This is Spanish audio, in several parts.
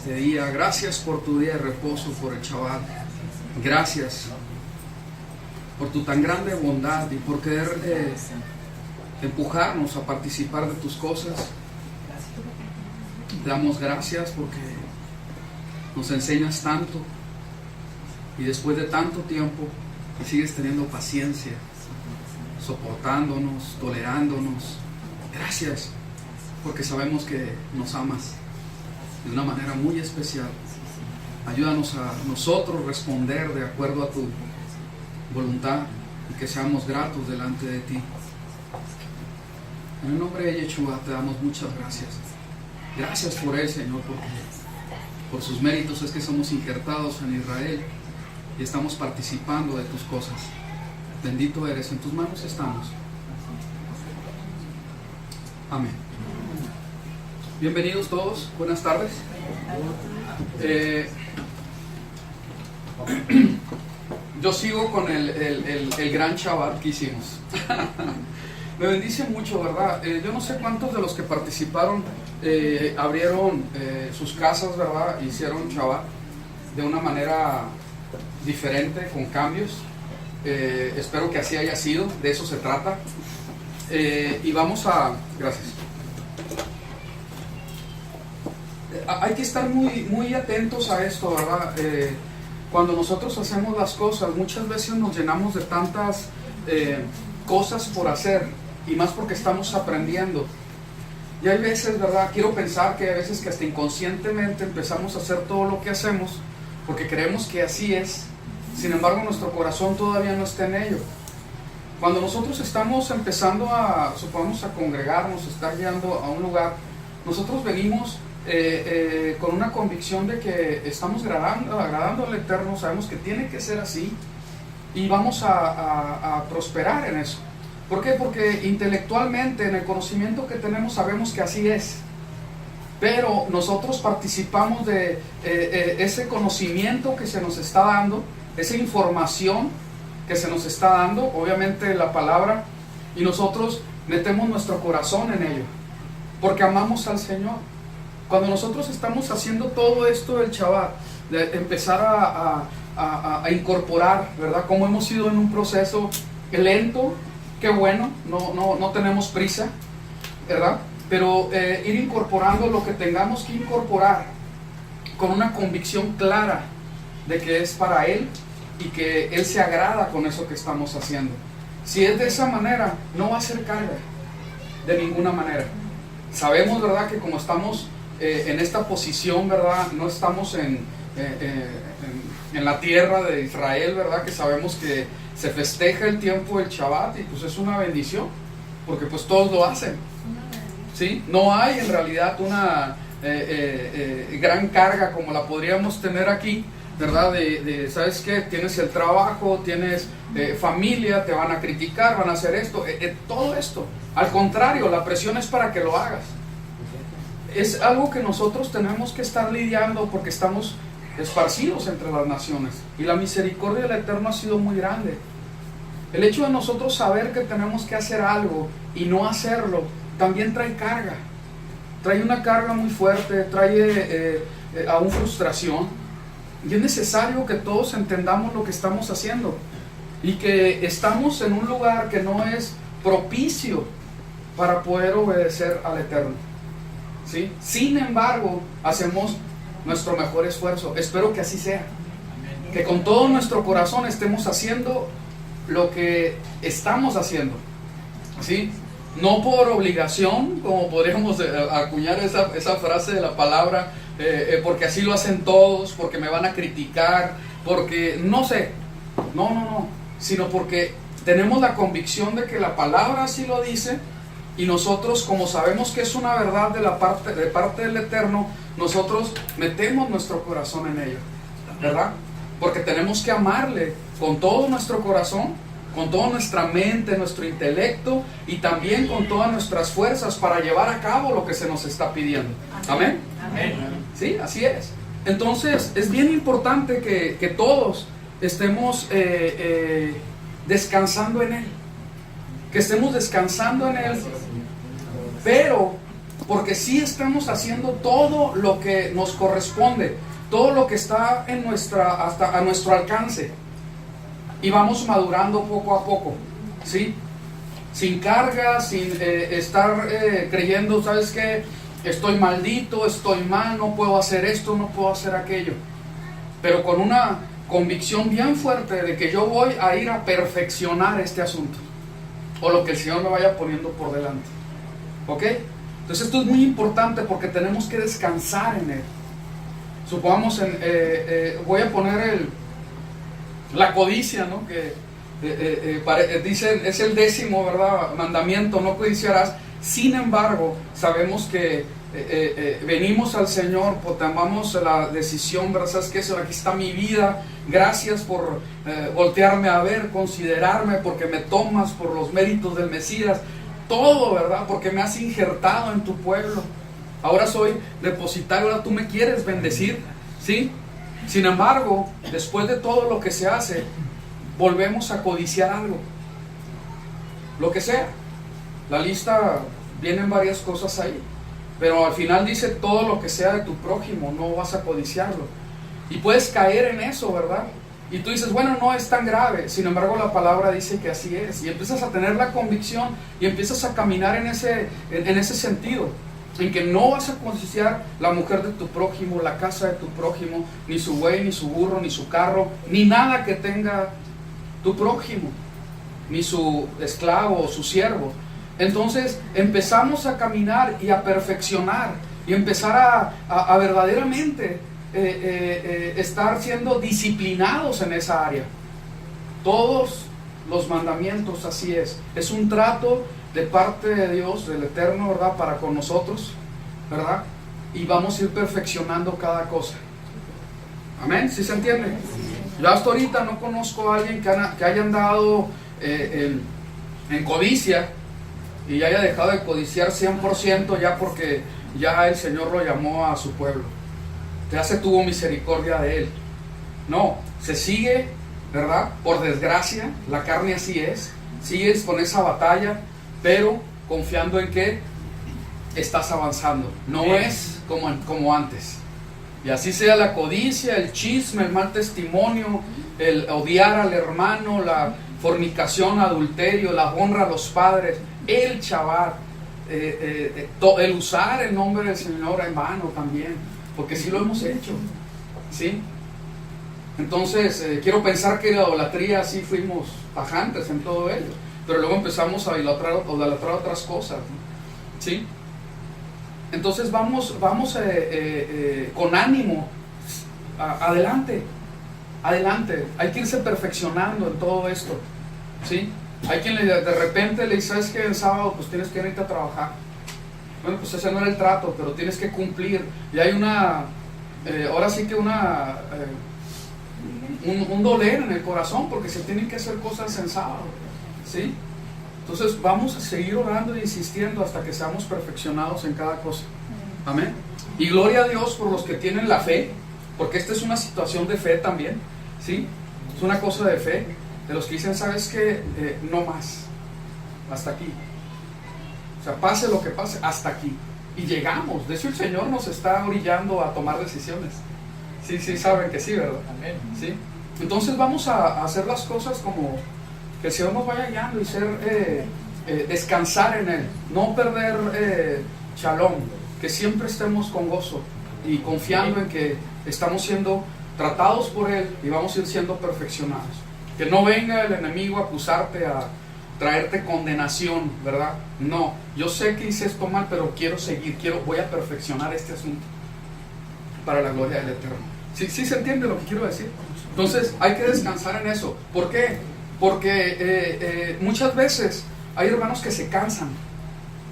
Este día, gracias por tu día de reposo, por el Shabbat. Gracias por tu tan grande bondad y por querer empujarnos a participar de tus cosas. Te damos gracias porque nos enseñas tanto y después de tanto tiempo sigues teniendo paciencia, soportándonos, tolerándonos. Gracias porque sabemos que nos amas de una manera muy especial. Ayúdanos a nosotros responder de acuerdo a tu voluntad y que seamos gratos delante de ti. En el nombre de Yeshua te damos muchas gracias. Gracias por él, Señor, porque por sus méritos es que somos injertados en Israel y estamos participando de tus cosas. Bendito eres, en tus manos estamos. Amén. Bienvenidos todos, buenas tardes. Yo sigo con el gran Shabbat que hicimos. Me bendice mucho, ¿verdad? Yo no sé cuántos de los que participaron abrieron sus casas, ¿verdad? Hicieron Shabbat de una manera diferente, con cambios. Espero que así haya sido, de eso se trata. Y vamos a... Gracias. Hay que estar muy atentos a esto, ¿verdad? Cuando nosotros hacemos las cosas, muchas veces nos llenamos de tantas cosas por hacer, y más porque estamos aprendiendo. Y hay veces, ¿verdad? Quiero pensar que hay veces que hasta inconscientemente empezamos a hacer todo lo que hacemos porque creemos que así es. Sin embargo, nuestro corazón todavía no está en ello. Cuando nosotros estamos empezando supongamos, a congregarnos, a estar guiando a un lugar, nosotros venimos con una convicción de que estamos agradando al Eterno, sabemos que tiene que ser así y vamos a prosperar en eso. ¿Por qué? Porque intelectualmente, en el conocimiento que tenemos, sabemos que así es. Pero nosotros participamos de ese conocimiento que se nos está dando, esa información que se nos está dando, obviamente la palabra, y nosotros metemos nuestro corazón en ello, porque amamos al Señor. Cuando nosotros estamos haciendo todo esto del Shabbat, de empezar a incorporar, ¿verdad? Como hemos ido en un proceso lento, qué bueno, no tenemos prisa, ¿verdad? Pero ir incorporando lo que tengamos que incorporar con una convicción clara de que es para Él y que Él se agrada con eso que estamos haciendo. Si es de esa manera, no va a ser carga, de ninguna manera. Sabemos, ¿verdad?, que como estamos en esta posición, ¿verdad?, no estamos en la tierra de Israel, ¿verdad?, que sabemos que se festeja el tiempo del Shabbat y pues es una bendición, porque pues todos lo hacen, ¿sí? No hay en realidad una gran carga como la podríamos tener aquí, ¿verdad? ¿Sabes qué? Tienes el trabajo, tienes familia, te van a criticar, van a hacer esto, todo esto. Al contrario, la presión es para que lo hagas. Es algo que nosotros tenemos que estar lidiando porque estamos esparcidos entre las naciones y la misericordia del Eterno ha sido muy grande. El hecho de nosotros saber que tenemos que hacer algo y no hacerlo también trae carga, trae una carga muy fuerte, trae aún frustración, y es necesario que todos entendamos lo que estamos haciendo y que estamos en un lugar que no es propicio para poder obedecer al Eterno, ¿sí? Sin embargo, hacemos nuestro mejor esfuerzo. Espero que así sea, que con todo nuestro corazón estemos haciendo lo que estamos haciendo, ¿sí? No por obligación, como podríamos acuñar esa frase de la palabra, porque así lo hacen todos, porque me van a criticar, porque no sé, no, sino porque tenemos la convicción de que la palabra así lo dice, y nosotros, como sabemos que es una verdad de parte del Eterno, nosotros metemos nuestro corazón en ello, ¿verdad? Porque tenemos que amarle con todo nuestro corazón, con toda nuestra mente, nuestro intelecto y también con todas nuestras fuerzas para llevar a cabo lo que se nos está pidiendo. ¿Amén? Amén. Sí, así es. Entonces es bien importante que todos estemos descansando en Él, que estemos descansando en Él, pero porque sí estamos haciendo todo lo que nos corresponde, todo lo que está hasta a nuestro alcance, y vamos madurando poco a poco, ¿sí? Sin carga, sin estar creyendo, ¿sabes qué? Estoy maldito, estoy mal, no puedo hacer esto, no puedo hacer aquello, pero con una convicción bien fuerte de que yo voy a ir a perfeccionar este asunto, o lo que el Señor me vaya poniendo por delante, ¿ok? Entonces esto es muy importante porque tenemos que descansar en Él. Supongamos, voy a poner la codicia, ¿no? Que dicen, es el 10º, ¿verdad? Mandamiento, no codiciarás. Sin embargo, sabemos que venimos al Señor, pues tomamos la decisión, ¿verdad? ¿Sabes qué? Aquí está mi vida, gracias por voltearme a ver, considerarme, porque me tomas por los méritos del Mesías, todo, ¿verdad? Porque me has injertado en tu pueblo, ahora soy depositario, ahora tú me quieres bendecir, ¿sí? Sin embargo, después de todo lo que se hace, volvemos a codiciar algo, lo que sea. La lista, vienen varias cosas ahí, pero al final dice todo lo que sea de tu prójimo, no vas a codiciarlo. Y puedes caer en eso, ¿verdad? Y tú dices, bueno, no es tan grave. Sin embargo, la palabra dice que así es. Y empiezas a tener la convicción y empiezas a caminar en ese sentido, en que no vas a codiciar la mujer de tu prójimo, la casa de tu prójimo, ni su buey, ni su burro, ni su carro, ni nada que tenga tu prójimo, ni su esclavo o su siervo. Entonces empezamos a caminar y a perfeccionar y empezar a verdaderamente estar siendo disciplinados en esa área. Todos los mandamientos, así es un trato de parte de Dios, del Eterno, ¿verdad? Para con nosotros, ¿verdad? Y vamos a ir perfeccionando cada cosa. Amén, ¿sí se entiende? Yo hasta ahorita no conozco a alguien que haya andado en codicia y haya dejado de codiciar 100% ya porque ya el Señor lo llamó a su pueblo, ya se tuvo misericordia de él. No, se sigue, ¿verdad? Por desgracia, la carne así es, sigues con esa batalla, pero confiando en que estás avanzando, no es como antes. Y así sea la codicia, el chisme, el mal testimonio, el odiar al hermano, la fornicación, adulterio, la honra a los padres, el chavar, el usar el nombre del Señor en vano también, porque sí lo hemos hecho, ¿sí? Entonces, quiero pensar que la idolatría sí fuimos tajantes en todo ello, pero luego empezamos a idolatrar otras cosas, ¿no? ¿Sí? Entonces vamos con ánimo, adelante, hay que irse perfeccionando en todo esto, ¿sí? Hay quien de repente le dice, ¿sabes qué? El sábado pues tienes que irte a trabajar. Bueno, pues ese no era el trato, pero tienes que cumplir. Y hay ahora sí que un doler en el corazón, porque se tienen que hacer cosas en sábado, ¿sí? Entonces vamos a seguir orando e insistiendo hasta que seamos perfeccionados en cada cosa. Amén. Y gloria a Dios por los que tienen la fe, porque esta es una situación de fe también, ¿sí? Es una cosa de fe, de los que dicen, ¿sabes qué? No más, hasta aquí. O sea, pase lo que pase, hasta aquí. Y llegamos. De hecho, el Señor nos está orillando a tomar decisiones. Sí, saben que sí, ¿verdad? Amén. ¿Sí? Entonces vamos a hacer las cosas como que el Señor nos vaya guiando y descansar en Él. No perder shalom, que siempre estemos con gozo y confiando en que estamos siendo tratados por Él y vamos a ir siendo perfeccionados. Que no venga el enemigo a acusarte, a traerte condenación, ¿verdad? No, yo sé que hice esto mal, pero quiero seguir, voy a perfeccionar este asunto para la gloria del Eterno. ¿Sí se entiende lo que quiero decir? Entonces hay que descansar en eso. ¿Por qué? Porque muchas veces hay hermanos que se cansan,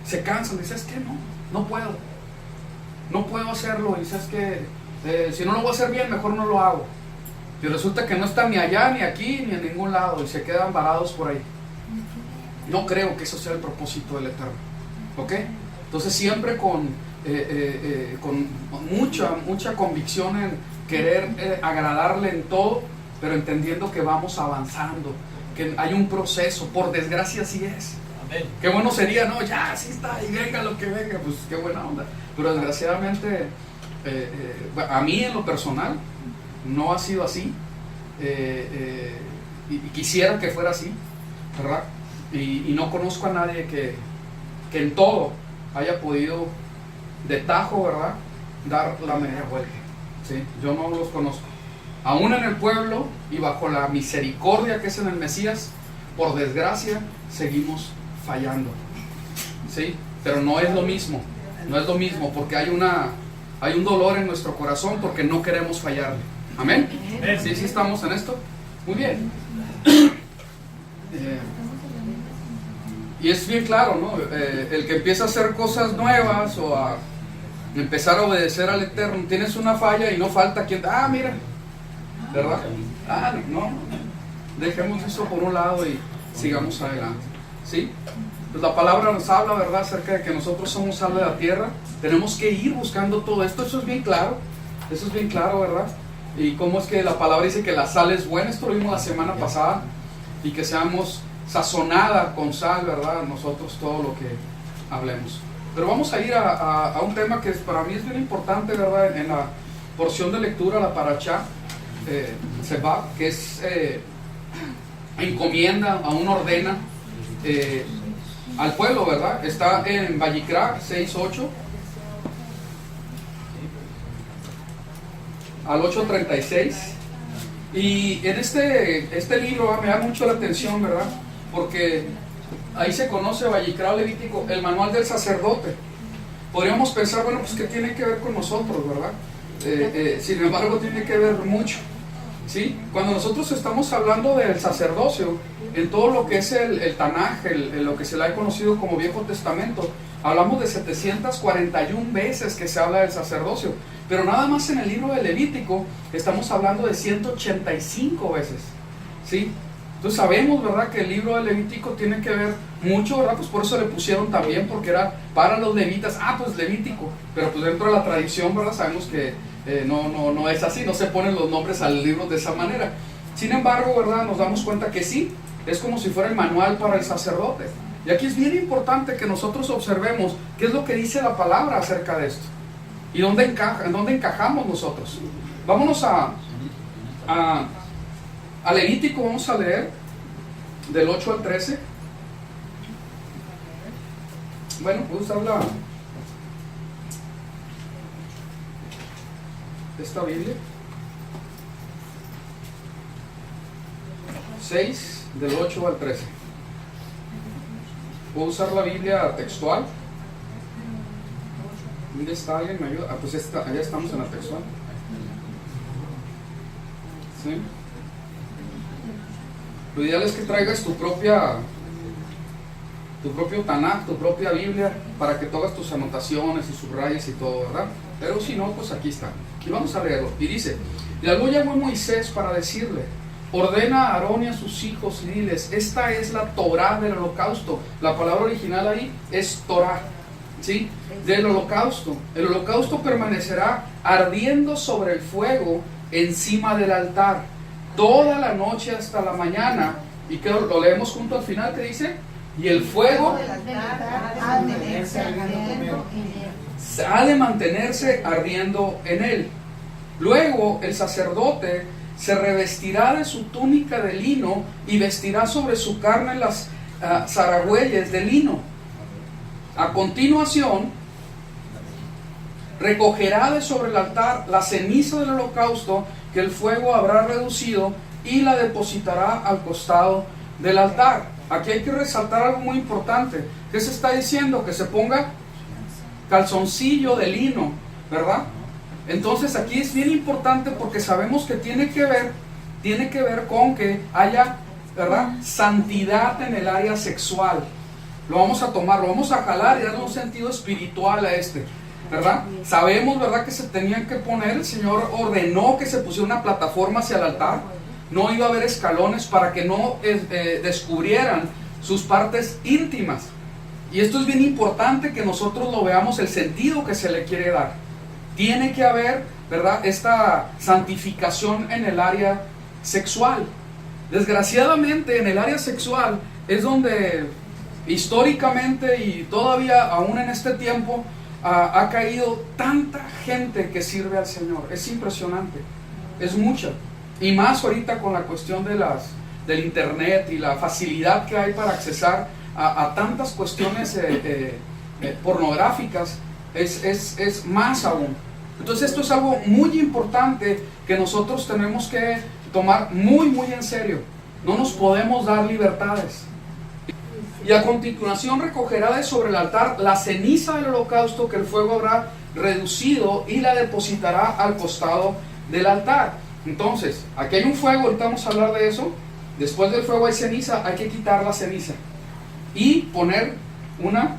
dicen, es que no puedo hacerlo, y sabes que si no lo voy a hacer bien, mejor no lo hago. Y resulta que no están ni allá, ni aquí, ni en ningún lado, y se quedan varados por ahí. No creo que eso sea el propósito del Eterno, ¿ok? Entonces siempre con mucha convicción en querer agradarle en todo, pero entendiendo que vamos avanzando, que hay un proceso, por desgracia así es. Qué bueno sería, no, ya, así está, y venga lo que venga, pues qué buena onda. Pero desgraciadamente, a mí en lo personal, no ha sido así. Y quisiera que fuera así, ¿verdad? Y no conozco a nadie que en todo haya podido de tajo, ¿verdad?, dar la media vuelta. ¿Sí? Yo no los conozco. Aún en el pueblo y bajo la misericordia que es en el Mesías, por desgracia, seguimos fallando. ¿Sí? Pero no es lo mismo. No es lo mismo, porque hay un dolor en nuestro corazón porque no queremos fallarle. ¿Amén? ¿Sí, sí estamos en esto? Muy bien. Y es bien claro, ¿no? El que empieza a hacer cosas nuevas o a empezar a obedecer al Eterno, tienes una falla y no falta quien, mira, ¿verdad? No, dejemos eso por un lado y sigamos adelante, ¿sí? Pues la palabra nos habla, ¿verdad?, acerca de que nosotros somos sal de la tierra. Tenemos que ir buscando todo esto, eso es bien claro, ¿verdad? Y cómo es que la palabra dice que la sal es buena, esto lo vimos la semana pasada, y que seamos sazonada con sal, ¿verdad?, nosotros todo lo que hablemos. Pero vamos a ir a un tema que para mí es bien importante, ¿verdad?, en la porción de lectura, la parashá, Sebab, que es encomienda, aún ordena al pueblo, ¿verdad? Está en Vayikra 6:8 al 8:36. Y en este libro me da mucho la atención, ¿verdad? Porque ahí se conoce Vayikra Levítico, el manual del sacerdote. Podríamos pensar, bueno, pues ¿qué tiene que ver con nosotros, verdad? Sin embargo, tiene que ver mucho, ¿sí? Cuando nosotros estamos hablando del sacerdocio, en todo lo que es el Tanaj, lo que se le ha conocido como Viejo Testamento, hablamos de 741 veces que se habla del sacerdocio, pero nada más en el libro de Levítico estamos hablando de 185 veces, ¿sí? Entonces sabemos, ¿verdad?, que el libro de Levítico tiene que ver mucho, ¿verdad? Pues por eso le pusieron también, porque era para los levitas, pues Levítico, pero pues dentro de la tradición, ¿verdad?, sabemos que no es así, no se ponen los nombres al libro de esa manera. Sin embargo, ¿verdad?, nos damos cuenta que sí, es como si fuera el manual para el sacerdote. Y aquí es bien importante que nosotros observemos qué es lo que dice la palabra acerca de esto y en dónde encajamos nosotros. Vámonos a Levítico, vamos a leer del 8 al 13. Bueno, puedo usar esta Biblia 6 del 8 al 13. Puedo usar la Biblia textual. ¿Dónde está alguien? ¿Me ayuda? Pues allá estamos en la textual. ¿Sí? Lo ideal es que traigas tu propio Tanaj, tu propia Biblia, para que todas tus anotaciones y subrayes y todo, ¿verdad? Pero si no, pues aquí está. Y vamos a leerlo. Y dice: le habló Yahweh a Moisés para decirle: ordena a Aarón y a sus hijos y diles, esta es la Torá del holocausto. La palabra original ahí es Torá, ¿sí?, del holocausto. El holocausto permanecerá ardiendo sobre el fuego encima del altar toda la noche hasta la mañana. Y que lo leemos junto al final, que dice: y el fuego ha de mantenerse ardiendo en él. Luego el sacerdote se revestirá de su túnica de lino y vestirá sobre su carne las zaragüeyes de lino. A continuación recogerá de sobre el altar la ceniza del holocausto que el fuego habrá reducido y la depositará al costado del altar. Aquí hay que resaltar algo muy importante. ¿Qué se está diciendo? Que se ponga calzoncillo de lino, ¿verdad? Entonces aquí es bien importante porque sabemos que tiene que ver con que haya, ¿verdad?, santidad en el área sexual. Lo vamos a tomar, lo vamos a jalar y darle un sentido espiritual a ¿verdad? Sabemos, ¿verdad?, que se tenían que poner, el Señor ordenó que se pusiera una plataforma hacia el altar. No iba a haber escalones para que no descubrieran sus partes íntimas. Y esto es bien importante que nosotros lo veamos, el sentido que se le quiere dar. Tiene que haber, ¿verdad?, esta santificación en el área sexual. Desgraciadamente en el área sexual es donde históricamente y todavía aún en este tiempo ha caído tanta gente que sirve al Señor. Es impresionante, es mucha. Y más ahorita con la cuestión del internet y la facilidad que hay para accesar a tantas cuestiones pornográficas, es más aún. Entonces esto es algo muy importante que nosotros tenemos que tomar muy en serio. No nos podemos dar libertades. Y a continuación recogerá de sobre el altar la ceniza del holocausto que el fuego habrá reducido y la depositará al costado del altar. Entonces, aquí hay un fuego, ahorita vamos a hablar de eso. Después del fuego hay ceniza, hay que quitar la ceniza y poner una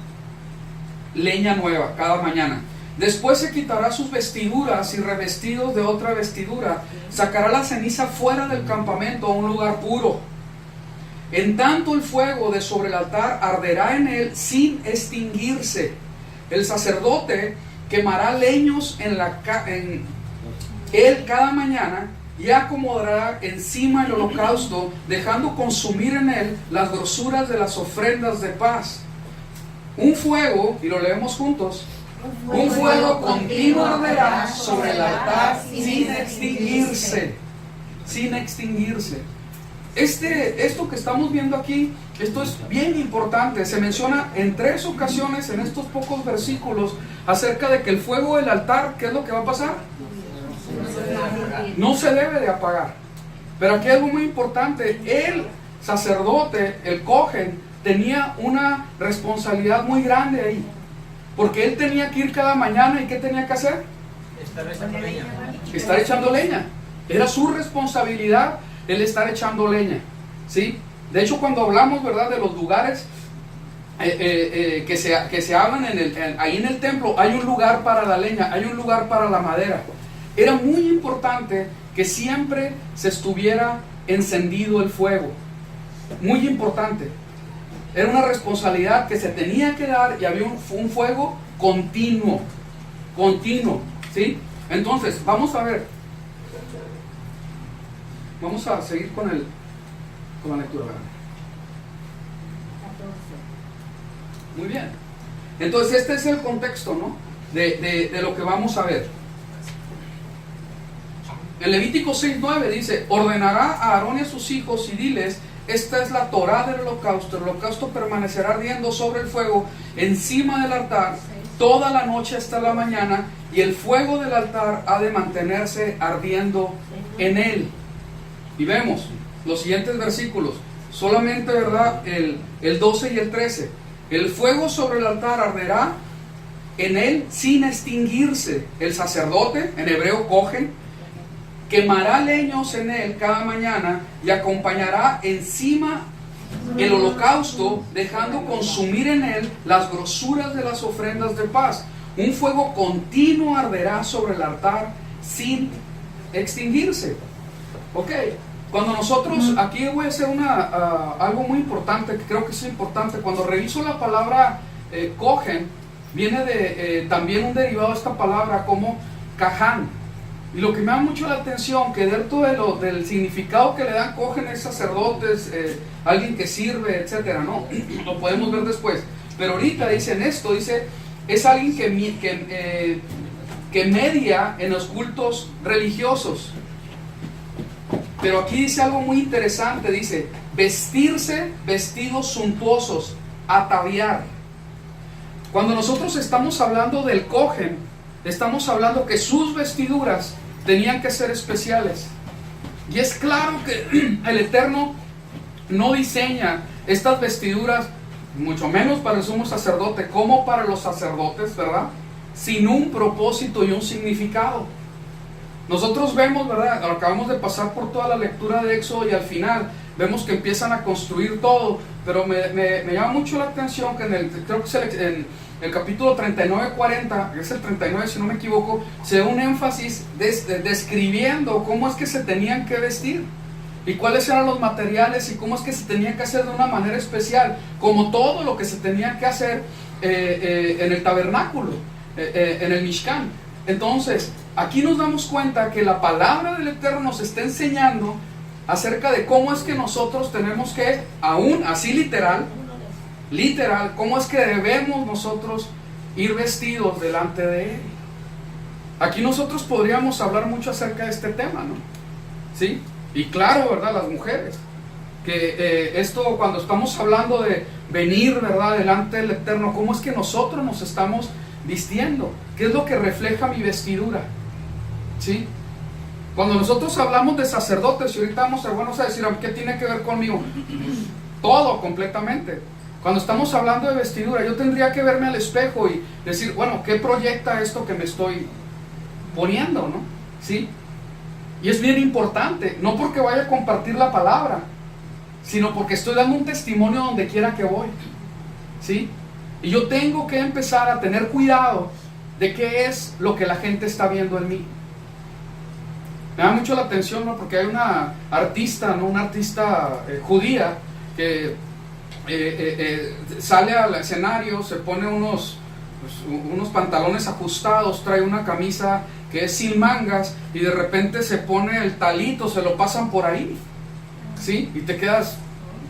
leña nueva cada mañana. Después se quitará sus vestiduras y revestidos de otra vestidura. Sacará la ceniza fuera del campamento a un lugar puro. En tanto el fuego de sobre el altar arderá en él sin extinguirse. El sacerdote quemará leños en él cada mañana y acomodará encima el holocausto, dejando consumir en él las grosuras de las ofrendas de paz. Un fuego, y lo leemos juntos, un fuego continuo arderá sobre el altar sin extinguirse. Sin extinguirse. Esto que estamos viendo aquí, esto es bien importante. Se menciona en 3 ocasiones en estos pocos versículos acerca de que el fuego del altar, ¿qué es lo que va a pasar? No se debe de apagar. Pero aquí hay algo muy importante. El sacerdote, el cohen, tenía una responsabilidad muy grande ahí. Porque él tenía que ir cada mañana y ¿qué tenía que hacer? Estar echando leña. Era su responsabilidad el estar echando leña, ¿sí? De hecho, cuando hablamos, ¿verdad?, de los lugares que se hablan ahí en el templo, hay un lugar para la leña, hay un lugar para la madera. Era muy importante que siempre se estuviera encendido el fuego. Muy importante. Era una responsabilidad que se tenía que dar y había un fuego continuo, ¿sí? Entonces, vamos a ver. Vamos a seguir con la lectura. Muy bien. Entonces, este es el contexto, ¿no?, de lo que vamos a ver. En Levítico 6:9 dice: ordenará a Aarón y a sus hijos y diles: esta es la Torá del holocausto. El holocausto permanecerá ardiendo sobre el fuego encima del altar toda la noche hasta la mañana, y el fuego del altar ha de mantenerse ardiendo en él. Y vemos los siguientes versículos, solamente, ¿verdad?, el 12 y el 13. El fuego sobre el altar arderá en él sin extinguirse. El sacerdote, en hebreo cohen, quemará leños en él cada mañana y acompañará encima el holocausto, dejando consumir en él las grosuras de las ofrendas de paz. Un fuego continuo arderá sobre el altar sin extinguirse. Ok, cuando nosotros, aquí voy a hacer algo muy importante, que creo que es importante. Cuando reviso la palabra cohen, viene de también un derivado de esta palabra como caján. Y lo que me da mucho la atención, que dentro del significado que le dan cógenes, sacerdotes, alguien que sirve, etcétera, ¿no? Lo podemos ver después. Pero ahorita dicen esto, dice, es alguien que media en los cultos religiosos. Pero aquí dice algo muy interesante, dice, vestirse vestidos suntuosos, ataviar. Cuando nosotros estamos hablando del cohen, estamos hablando que sus vestiduras tenían que ser especiales. Y es claro que el Eterno no diseña estas vestiduras, mucho menos para el sumo sacerdote, como para los sacerdotes, ¿verdad?, sin un propósito y un significado. Nosotros vemos, ¿verdad?, acabamos de pasar por toda la lectura de Éxodo y al final vemos que empiezan a construir todo, pero me llama mucho la atención que creo que es en el capítulo 39-40, que es el 39 si no me equivoco, se da un énfasis describiendo cómo es que se tenían que vestir y cuáles eran los materiales y cómo es que se tenía que hacer de una manera especial, como todo lo que se tenía que hacer en el tabernáculo, en el Mishkan. Entonces, aquí nos damos cuenta que la palabra del Eterno nos está enseñando acerca de cómo es que nosotros tenemos que, aún así literal, literal, cómo es que debemos nosotros ir vestidos delante de Él. Aquí nosotros podríamos hablar mucho acerca de este tema, ¿no? ¿Sí? Y claro, ¿verdad? Las mujeres, que esto cuando estamos hablando de venir, ¿verdad? Delante del Eterno, ¿cómo es que nosotros nos estamos vistiendo? ¿Qué es lo que refleja mi vestidura? ¿Sí? Cuando nosotros hablamos de sacerdotes, y ahorita vamos a decir, ¿qué tiene que ver conmigo? Todo, completamente. Cuando estamos hablando de vestidura, yo tendría que verme al espejo y decir, bueno, ¿qué proyecta esto que me estoy poniendo, no? ¿Sí? Y es bien importante, no porque vaya a compartir la palabra, sino porque estoy dando un testimonio donde quiera que voy, ¿sí? Y yo tengo que empezar a tener cuidado de qué es lo que la gente está viendo en mí. Me da mucho la atención, ¿no? Porque hay una artista, ¿no? Una artista judía que sale al escenario, se pone unos pantalones ajustados, trae una camisa que es sin mangas y de repente se pone el talito, se lo pasan por ahí, ¿sí? Y te quedas,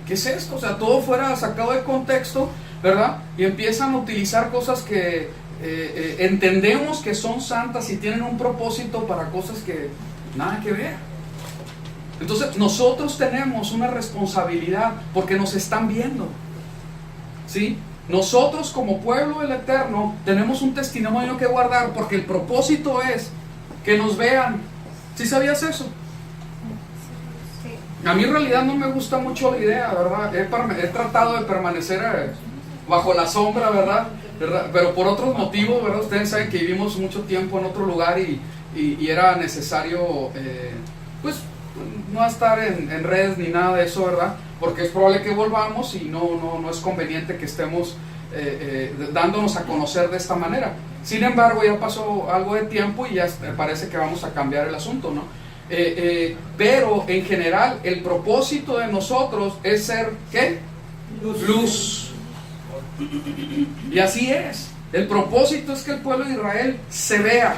¿qué es esto? O sea, todo fuera sacado de contexto, ¿verdad? Y empiezan a utilizar cosas que entendemos que son santas y tienen un propósito para cosas que nada que ver. Entonces nosotros tenemos una responsabilidad porque nos están viendo, ¿sí? Nosotros como pueblo del Eterno tenemos un testimonio que guardar porque el propósito es que nos vean. ¿Sí sabías eso? A mí en realidad no me gusta mucho la idea, ¿verdad? He tratado de permanecer bajo la sombra, ¿verdad? Pero por otros motivos, ¿verdad? Ustedes saben que vivimos mucho tiempo en otro lugar y era necesario, pues, no estar en redes ni nada de eso, ¿verdad? Porque es probable que volvamos y no es conveniente que estemos dándonos a conocer de esta manera. Sin embargo, ya pasó algo de tiempo y ya parece que vamos a cambiar el asunto, ¿no? Pero en general, el propósito de nosotros es ser, ¿qué? Luz. Y así es. El propósito es que el pueblo de Israel se vea,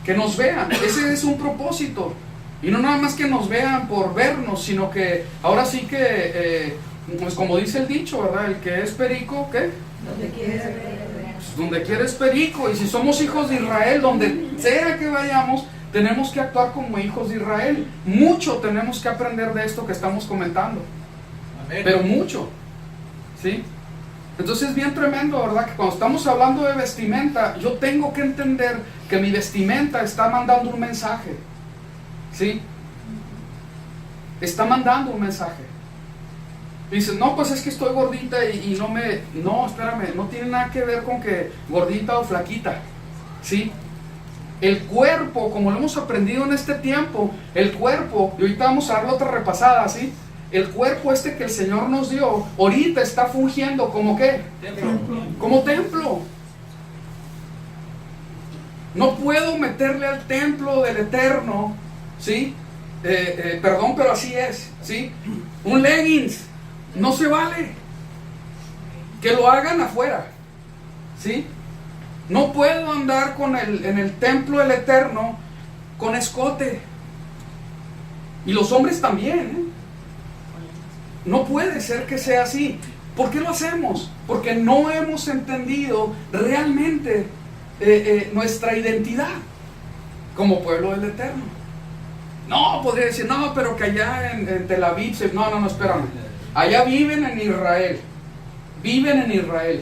que nos vean. Ese es un propósito. Y no nada más que nos vean por vernos, sino que ahora sí que, pues como dice el dicho, ¿verdad? El que es perico, ¿qué? Donde quiere es perico. Y si somos hijos de Israel, donde sea que vayamos, tenemos que actuar como hijos de Israel. Mucho tenemos que aprender de esto que estamos comentando. Amén. Pero mucho, ¿sí? Entonces es bien tremendo, ¿verdad? Que cuando estamos hablando de vestimenta, yo tengo que entender que mi vestimenta está mandando un mensaje, ¿sí? Está mandando un mensaje. Dices, no, pues es que estoy gordita y no me... No, espérame, no tiene nada que ver con que gordita o flaquita, ¿sí? El cuerpo, como lo hemos aprendido en este tiempo, el cuerpo, y ahorita vamos a darle otra repasada, ¿sí? El cuerpo que el Señor nos dio, ahorita está fungiendo como ¿qué? Templo. Como templo. No puedo meterle al templo del Eterno, ¿sí? Perdón, pero así es, ¿sí? Un leggings, no se vale. Que lo hagan afuera, ¿sí? No puedo andar en el templo del Eterno con escote. Y los hombres también, ¿eh? No puede ser que sea así. ¿Por qué lo hacemos? Porque no hemos entendido realmente nuestra identidad como pueblo del Eterno. No, podría decir, no, pero que allá en Tel Aviv, no, espérame. Allá viven en Israel. Viven en Israel.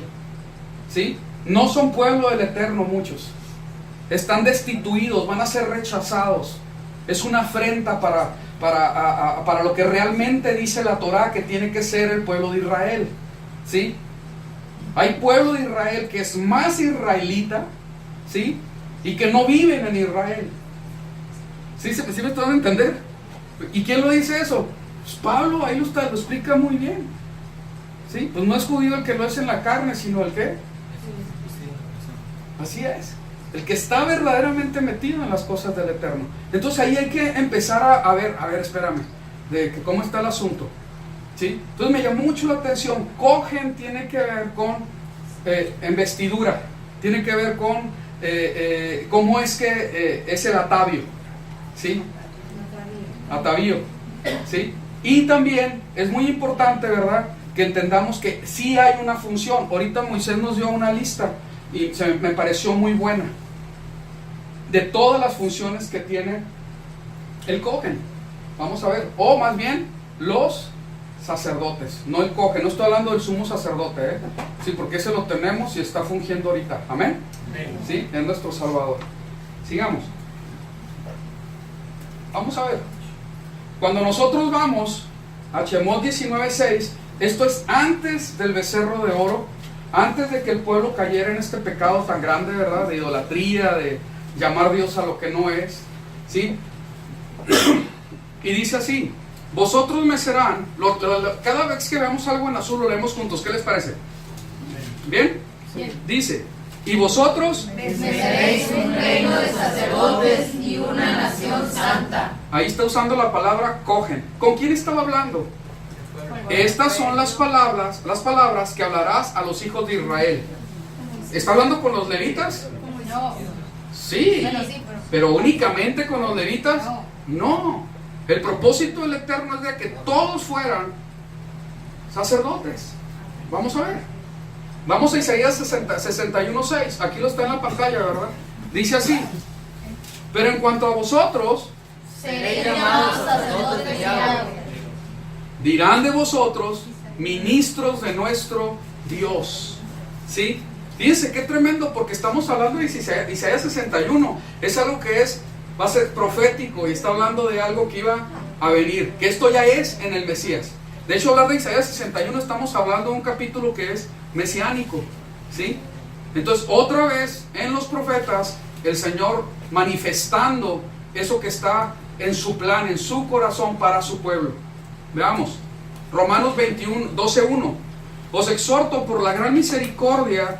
¿Sí? No son pueblo del Eterno muchos. Están destituidos, van a ser rechazados. Es una afrenta para lo que realmente dice la Torá que tiene que ser el pueblo de Israel, ¿sí? Hay pueblo de Israel que es más israelita, ¿sí? Y que no viven en Israel. ¿Sí me están a entender? ¿Y quién lo dice eso? Pues Pablo, ahí lo explica muy bien, ¿sí? Pues no es judío el que lo es en la carne, sino el que... Así es. El que está verdaderamente metido en las cosas del Eterno. Entonces ahí hay que empezar a ver, espérame, de que cómo está el asunto, ¿sí? Entonces me llamó mucho la atención. Cogen tiene que ver con en vestidura, tiene que ver con cómo es que es el atavio, ¿sí? Atavío, ¿sí? Y también es muy importante, ¿verdad? que entendamos que sí hay una función. Ahorita Moisés nos dio una lista y me pareció muy buena de todas las funciones que tiene el Cohen. Vamos a ver, o más bien los sacerdotes, no el Cohen. No estoy hablando del sumo sacerdote, sí, porque ese lo tenemos y está fungiendo ahorita. Amén. Sí, es nuestro Salvador. Sigamos. Vamos a ver. Cuando nosotros vamos a Shemot 19:6, esto es antes del becerro de oro, antes de que el pueblo cayera en este pecado tan grande, ¿verdad? De idolatría, de llamar Dios a lo que no es, ¿sí? Y dice así: vosotros me serán, cada vez que veamos algo en azul lo leemos juntos, ¿qué les parece? ¿Bien? Dice: y vosotros me seréis un reino de sacerdotes y una nación santa. Ahí está usando la palabra Cohen. ¿Con quién estaba hablando? Estas son las palabras que hablarás a los hijos de Israel. ¿Está hablando con los levitas? No. Sí, pero únicamente con los levitas. No. El propósito del Eterno es de que todos fueran sacerdotes. Vamos a ver. Vamos a Isaías 61:6. Aquí lo está en la pantalla, ¿verdad? Dice así: pero en cuanto a vosotros, seréis llamados sacerdotes de Yahweh. Dirán de vosotros, ministros de nuestro Dios. ¿Sí? Fíjense qué tremendo, porque estamos hablando de Isaías 61. Es algo que va a ser profético y está hablando de algo que iba a venir, que esto ya es en el Mesías. De hecho, hablar de Isaías 61 estamos hablando de un capítulo que es mesiánico, ¿sí? Entonces, otra vez en los profetas, el Señor manifestando eso que está en su plan, en su corazón para su pueblo. Veamos, Romanos 12:1. Os exhorto por la gran misericordia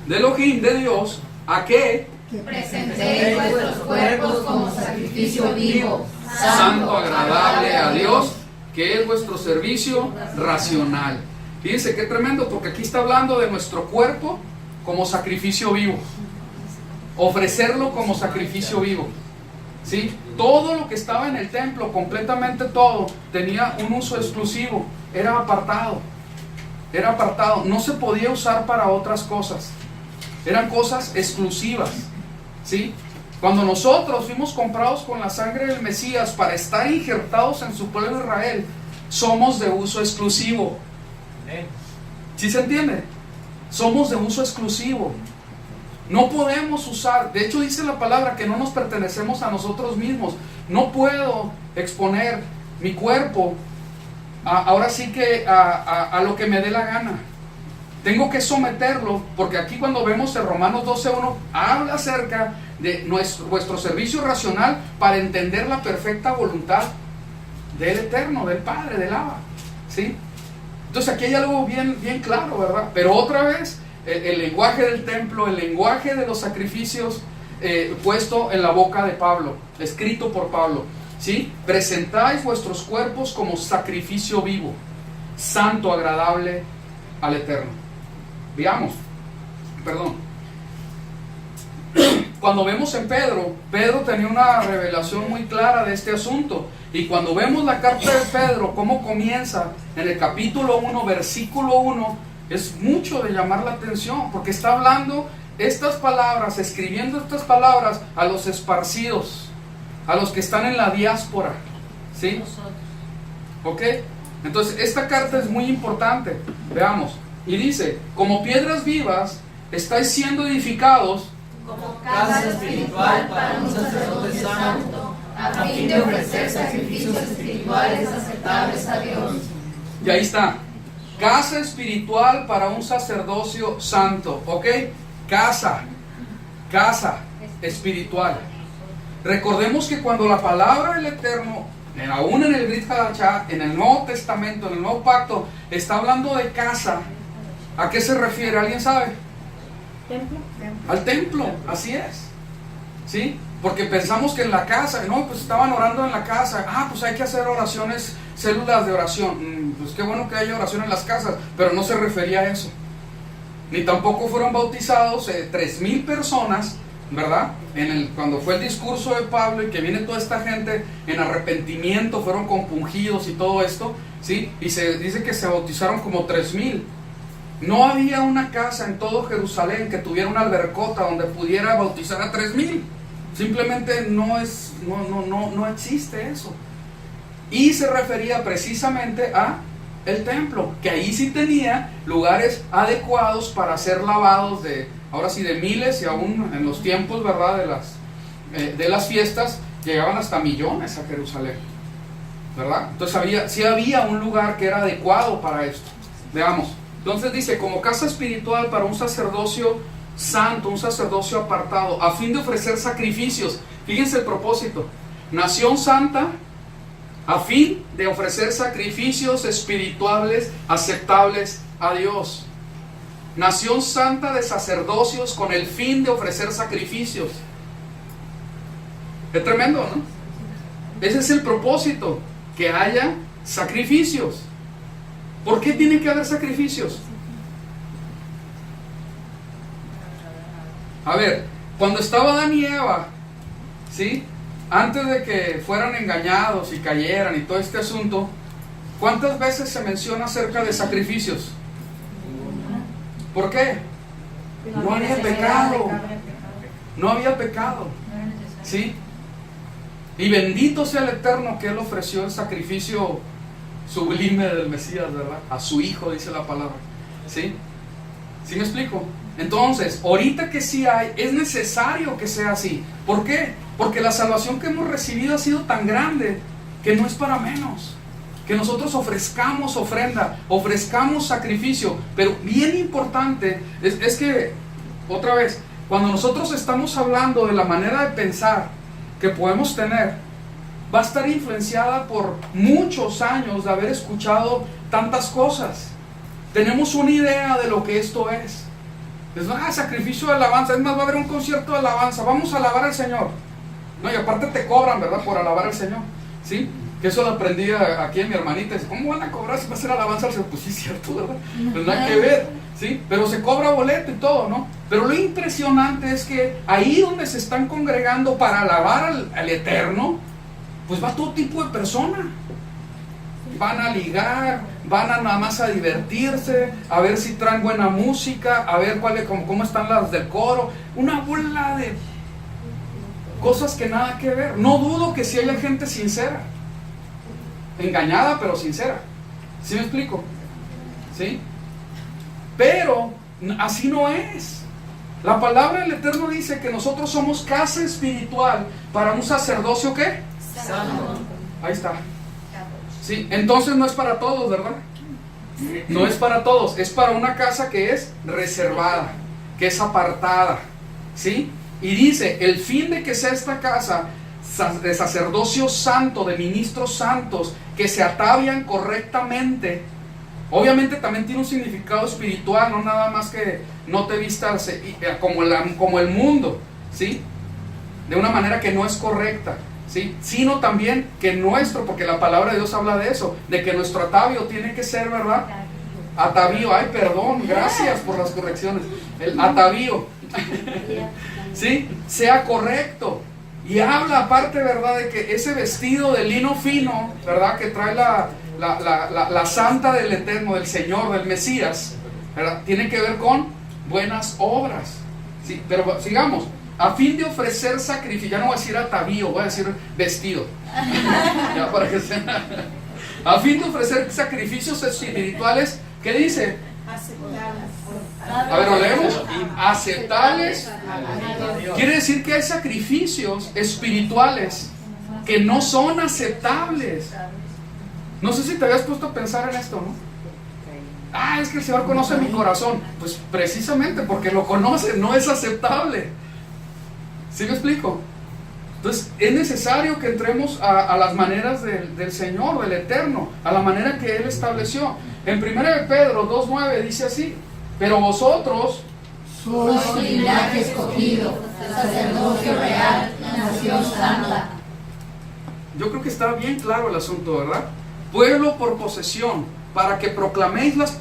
de Elohim, de Dios, a que presentéis vuestros cuerpos como sacrificio vivo, santo, agradable a Dios, que es vuestro servicio racional. Fíjense qué tremendo, porque aquí está hablando de nuestro cuerpo como sacrificio vivo. Ofrecerlo como sacrificio vivo. ¿Sí? Todo lo que estaba en el templo, completamente todo, tenía un uso exclusivo. Era apartado. Era apartado. No se podía usar para otras cosas. Eran cosas exclusivas. ¿Sí? Cuando nosotros fuimos comprados con la sangre del Mesías para estar injertados en su pueblo Israel, somos de uso exclusivo. ¿Sí se entiende? Somos de uso exclusivo. No podemos usar, de hecho dice la palabra que no nos pertenecemos a nosotros mismos. No puedo exponer mi cuerpo ahora sí que a lo que me dé la gana. Tengo que someterlo, porque aquí cuando vemos en Romanos 12:1 habla acerca de vuestro servicio racional para entender la perfecta voluntad del Eterno, del Padre, del Abba, ¿sí? Entonces aquí hay algo bien claro, ¿verdad? Pero otra vez, el lenguaje del templo, el lenguaje de los sacrificios puesto en la boca de Pablo, escrito por Pablo, ¿sí? Presentáis vuestros cuerpos como sacrificio vivo, santo, agradable al Eterno. Veamos, cuando vemos en Pedro tenía una revelación muy clara de este asunto. Y cuando vemos la carta de Pedro, cómo comienza en el capítulo 1, versículo 1, es mucho de llamar la atención, porque está hablando estas palabras, escribiendo estas palabras a los esparcidos, a los que están en la diáspora, ¿sí? ¿Ok? Entonces, esta carta es muy importante. Veamos. Y dice: como piedras vivas, estáis siendo edificados como casa espiritual para un sacerdote santo, a fin de ofrecer sacrificios espirituales aceptables a Dios. Y ahí está, casa espiritual para un sacerdocio santo, ¿ok? Casa espiritual. Recordemos que cuando la palabra del Eterno, aún en el Brit Hadashah, en el Nuevo Testamento, en el Nuevo Pacto, está hablando de casa, ¿a qué se refiere? ¿Alguien sabe? ¿Templo? Al templo, así es, ¿sí? Porque pensamos que en la casa, no, pues estaban orando en la casa, pues hay que hacer oraciones, células de oración, pues qué bueno que haya oración en las casas, pero no se refería a eso. Ni tampoco fueron bautizados 3,000 personas, ¿verdad? Cuando fue el discurso de Pablo y que viene toda esta gente en arrepentimiento, fueron compungidos y todo esto, ¿sí? Y se dice que se bautizaron como 3,000. No había una casa en todo Jerusalén que tuviera una albercota donde pudiera bautizar a 3,000. Simplemente no existe eso. Y se refería precisamente a el templo, que ahí sí tenía lugares adecuados para ser lavados ahora sí, de miles, y aún en los tiempos, ¿verdad?, de las fiestas, llegaban hasta millones a Jerusalén, ¿verdad? Entonces sí había un lugar que era adecuado para esto. Veamos. Entonces dice, como casa espiritual para un sacerdocio santo, un sacerdocio apartado, a fin de ofrecer sacrificios. Fíjense el propósito. Nación santa, a fin de ofrecer sacrificios espirituales aceptables a Dios. Nación santa de sacerdocios con el fin de ofrecer sacrificios. Es tremendo, ¿no? Ese es el propósito, que haya sacrificios. ¿Por qué tiene que haber sacrificios? A ver, cuando estaba Adán y Eva, ¿sí?, antes de que fueran engañados y cayeran y todo este asunto, ¿cuántas veces se menciona acerca de sacrificios? ¿Por qué? No había pecado. No había pecado. ¿Sí? Y bendito sea el Eterno que Él ofreció el sacrificio sublime del Mesías, ¿verdad? A su Hijo, dice la palabra. ¿Sí? ¿Sí me explico? Entonces, ahorita que sí hay, es necesario que sea así. ¿Por qué? Porque la salvación que hemos recibido ha sido tan grande que no es para menos. Que nosotros ofrezcamos ofrenda, ofrezcamos sacrificio. Pero bien importante es que, otra vez, cuando nosotros estamos hablando de la manera de pensar que podemos tener, va a estar influenciada por muchos años de haber escuchado tantas cosas. Tenemos una idea de lo que esto es. Sacrificio de alabanza. Es más, va a haber un concierto de alabanza. Vamos a alabar al Señor. No, y aparte te cobran, ¿verdad?, por alabar al Señor. ¿Sí? Que eso lo aprendí aquí en mi hermanita. Dice, ¿cómo van a cobrar si va a ser alabanza al Señor? Pues sí, es cierto, ¿verdad? Pues nada que ver. ¿Sí? Pero se cobra boleto y todo, ¿no? Pero lo impresionante es que ahí donde se están congregando para alabar al Eterno, pues va todo tipo de persona. Van a ligar, van a nada más a divertirse, a ver si traen buena música, a ver cómo están las del coro. Una bola de cosas que nada que ver. No dudo que si haya gente sincera, engañada pero sincera. ¿Sí me explico? ¿Sí? Pero así no es. La palabra del Eterno dice que nosotros somos casa espiritual para un sacerdocio, ¿qué? Santo. Ahí está. Sí, entonces no es para todos, ¿verdad? No es para todos, es para una casa que es reservada, que es apartada, ¿sí? Y dice, el fin de que sea esta casa de sacerdocio santo, de ministros santos, que se atavian correctamente. Obviamente también tiene un significado espiritual, no nada más que no te vistas como el mundo, ¿sí? De una manera que no es correcta. ¿Sí? Sino también que porque la palabra de Dios habla de eso, de que nuestro atavio tiene que ser, ¿verdad? Atavío, ay, perdón, gracias por las correcciones. El atavío, ¿sí? Sea correcto. Y habla aparte, ¿verdad?, de que ese vestido de lino fino, ¿verdad?, que trae la santa del Eterno, del Señor, del Mesías, ¿verdad?, tiene que ver con buenas obras. ¿Sí? Pero sigamos. A fin de ofrecer sacrificio, ya no voy a decir atavío, voy a decir vestido. Ya para que sea. A fin de ofrecer sacrificios espirituales, ¿qué dice? Aceptables. A ver, ¿lo leemos? Aceptables. Quiere decir que hay sacrificios espirituales que no son aceptables. No sé si te habías puesto a pensar en esto, ¿no? Es que el Señor conoce mi corazón. Pues precisamente porque lo conoce, no es aceptable. ¿Sí me explico? Entonces es necesario que entremos a las maneras del Señor, del Eterno, a la manera que Él estableció. En 1 Pedro 2:9 dice así: pero vosotros sois linaje escogido, sacerdocio real, nación santa. Yo creo que está bien claro el asunto, ¿verdad? Pueblo por posesión, para que proclaméis las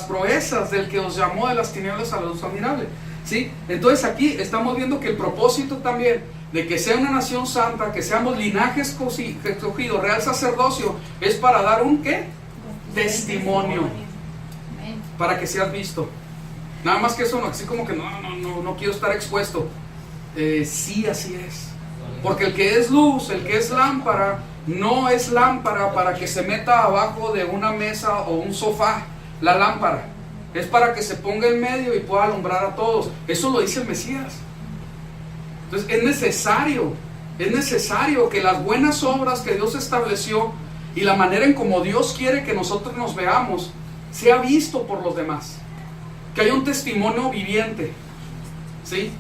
proezas del que os llamó de las tinieblas a la luz admirable. ¿Sí? Entonces aquí estamos viendo que el propósito también de que sea una nación santa, que seamos linaje escogido, real sacerdocio, es para dar un ¿qué? testimonio para que seas visto. Nada más que eso, no, así como que no quiero estar expuesto. Sí, así es. Porque el que es luz, el que es lámpara, no es lámpara para que se meta abajo de una mesa o un sofá. La lámpara es para que se ponga en medio y pueda alumbrar a todos. Eso lo dice el Mesías. Entonces es necesario que las buenas obras que Dios estableció y la manera en como Dios quiere que nosotros nos veamos sea visto por los demás, que haya un testimonio viviente, ¿sí?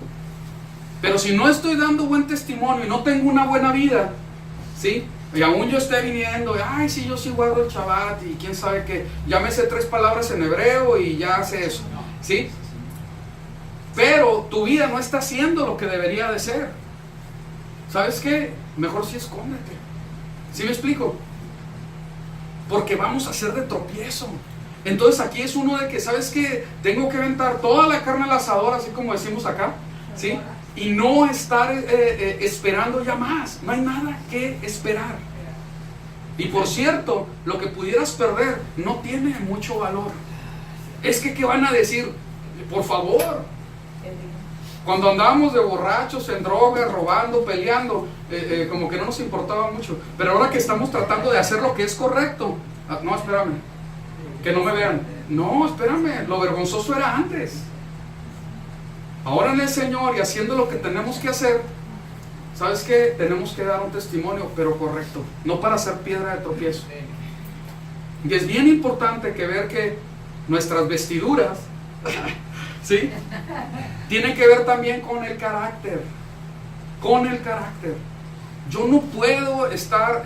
Pero si no estoy dando buen testimonio y no tengo una buena vida, ¿sí? Y aún yo esté viniendo, ay, sí, yo sí guardo el Shabbat y quién sabe qué, ya me sé 3 palabras en hebreo y ya sé eso, ¿sí? Pero tu vida no está haciendo lo que debería de ser. ¿Sabes qué? Mejor sí escóndete. ¿Sí me explico? Porque vamos a ser de tropiezo. Entonces aquí es uno de que, ¿sabes qué? Tengo que aventar toda la carne al asador, así como decimos acá, ¿sí? Y no estar esperando ya más. No hay nada que esperar. Y por cierto, lo que pudieras perder no tiene mucho valor. Es que, ¿qué van a decir? Por favor. Cuando andábamos de borrachos, en drogas, robando, peleando, como que no nos importaba mucho. Pero ahora que estamos tratando de hacer lo que es correcto, no, espérame, que no me vean. No, espérame, lo vergonzoso era antes. Ahora en el Señor y haciendo lo que tenemos que hacer, ¿sabes qué? Tenemos que dar un testimonio, pero correcto, no para ser piedra de tropiezo. Y es bien importante que ver que nuestras vestiduras, ¿sí?, tienen que ver también con el carácter. Con el carácter. Yo no puedo estar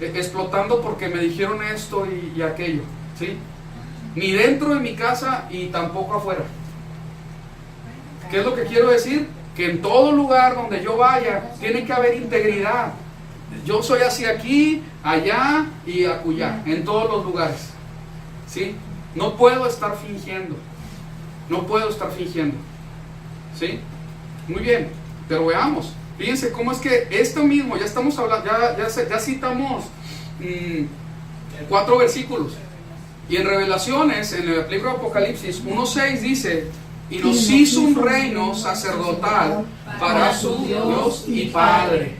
explotando porque me dijeron esto y aquello, ¿sí? Ni dentro de mi casa y tampoco afuera. ¿Qué es lo que quiero decir? Que en todo lugar donde yo vaya tiene que haber integridad. Yo soy así aquí, allá y acullá, en todos los lugares, ¿sí? No puedo estar fingiendo. No puedo estar fingiendo, ¿sí? Muy bien, pero veamos. Fíjense cómo es que esto mismo, ya estamos hablando, ya citamos 4 versículos. Y en Revelaciones, en el libro de Apocalipsis 1:6 dice: y nos hizo un reino sacerdotal para su Dios y Padre.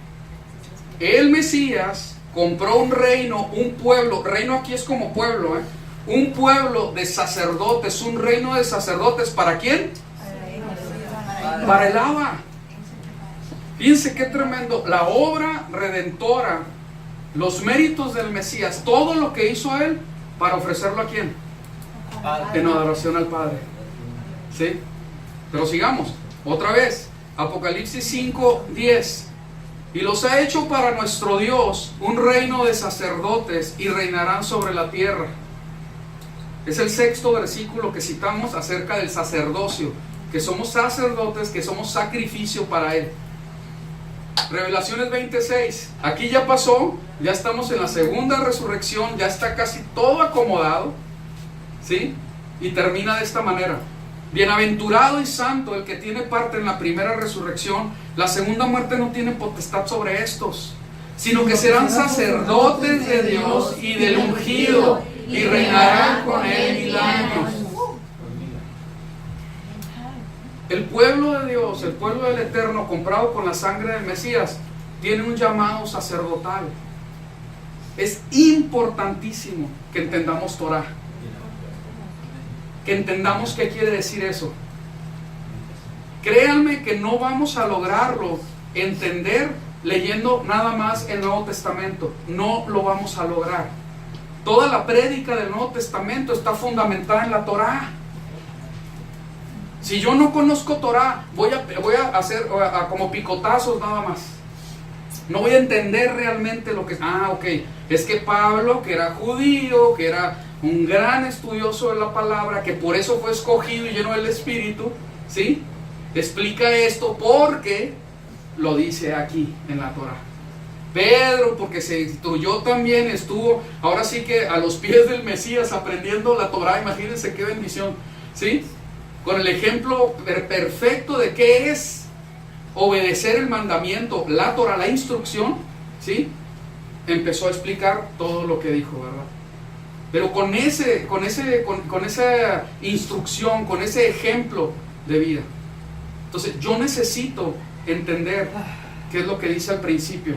El Mesías compró un reino, un pueblo. Reino aquí es como pueblo, un pueblo de sacerdotes, un reino de sacerdotes. ¿Para quién? Para el Abba. Fíjense qué tremendo. La obra redentora, los méritos del Mesías, todo lo que hizo Él, para ofrecerlo a quién? En adoración al Padre. ¿Sí? Pero sigamos, otra vez, Apocalipsis 5:10. Y los ha hecho para nuestro Dios un reino de sacerdotes y reinarán sobre la tierra. Es el 6º versículo que citamos acerca del sacerdocio, que somos sacerdotes, que somos sacrificio para Él. Revelaciones 20:6. Aquí ya pasó, ya estamos en la segunda resurrección, ya está casi todo acomodado, ¿sí? Y termina de esta manera: bienaventurado y santo el que tiene parte en la primera resurrección. La segunda muerte no tiene potestad sobre estos, sino que serán sacerdotes de Dios y del ungido, y reinarán con Él 1000 años. El pueblo de Dios, el pueblo del Eterno, comprado con la sangre del Mesías, tiene un llamado sacerdotal. Es importantísimo que entendamos Torah, que entendamos qué quiere decir eso. Créanme que no vamos a lograrlo entender leyendo nada más el Nuevo Testamento. No lo vamos a lograr. Toda la prédica del Nuevo Testamento está fundamentada en la Torah. Si yo no conozco Torah, voy a hacer como picotazos nada más. No voy a entender realmente lo que es. Ok, es que Pablo, que era judío, que era un gran estudioso de la palabra, que por eso fue escogido y lleno del Espíritu, ¿sí? Explica esto porque lo dice aquí en la Torah. Pedro, porque se instruyó también, estuvo ahora sí que a los pies del Mesías aprendiendo la Torah. Imagínense qué bendición, ¿sí? Con el ejemplo perfecto de qué es obedecer el mandamiento, la Torah, la instrucción, ¿sí? Empezó a explicar todo lo que dijo, ¿verdad? pero con esa instrucción, con ese ejemplo de vida. Entonces yo necesito entender qué es lo que dice al principio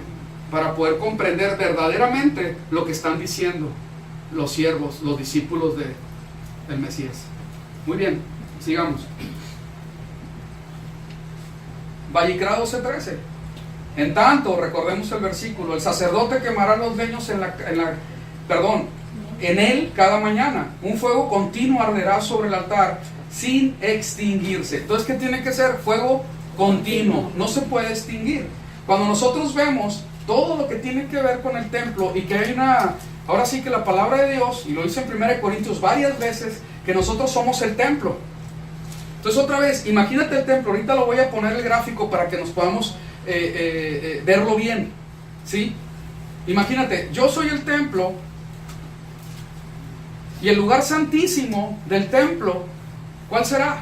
para poder comprender verdaderamente lo que están diciendo los siervos, los discípulos del Mesías. Muy bien, sigamos. Vallicrá 12:13. En tanto, recordemos el versículo, el sacerdote quemará los leños en él cada mañana. Un fuego continuo arderá sobre el altar sin extinguirse. Entonces, ¿qué tiene que ser? Fuego continuo, no se puede extinguir. Cuando nosotros vemos todo lo que tiene que ver con el templo y que hay ahora sí que la palabra de Dios, y lo dice en 1 Corintios varias veces, que nosotros somos el templo. Entonces otra vez, imagínate el templo, ahorita lo voy a poner el gráfico para que nos podamos verlo bien, ¿sí? Imagínate, yo soy el templo y el lugar santísimo del templo, ¿cuál será?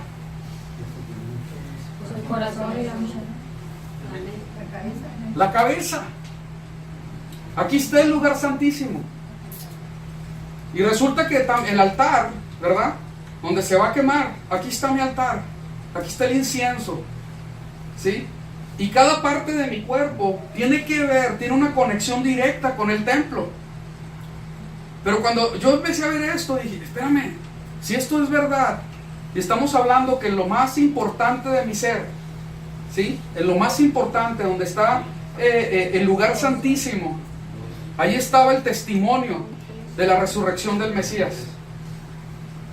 El corazón y la cabeza. Aquí está el lugar santísimo. Y resulta que el altar, ¿verdad? Donde se va a quemar, aquí está mi altar, aquí está el incienso, ¿sí? Y cada parte de mi cuerpo tiene una conexión directa con el templo. Pero cuando yo empecé a ver esto, dije, espérame, si esto es verdad, y estamos hablando que en lo más importante de mi ser, ¿sí? En lo más importante, donde está el lugar santísimo, ahí estaba el testimonio de la resurrección del Mesías.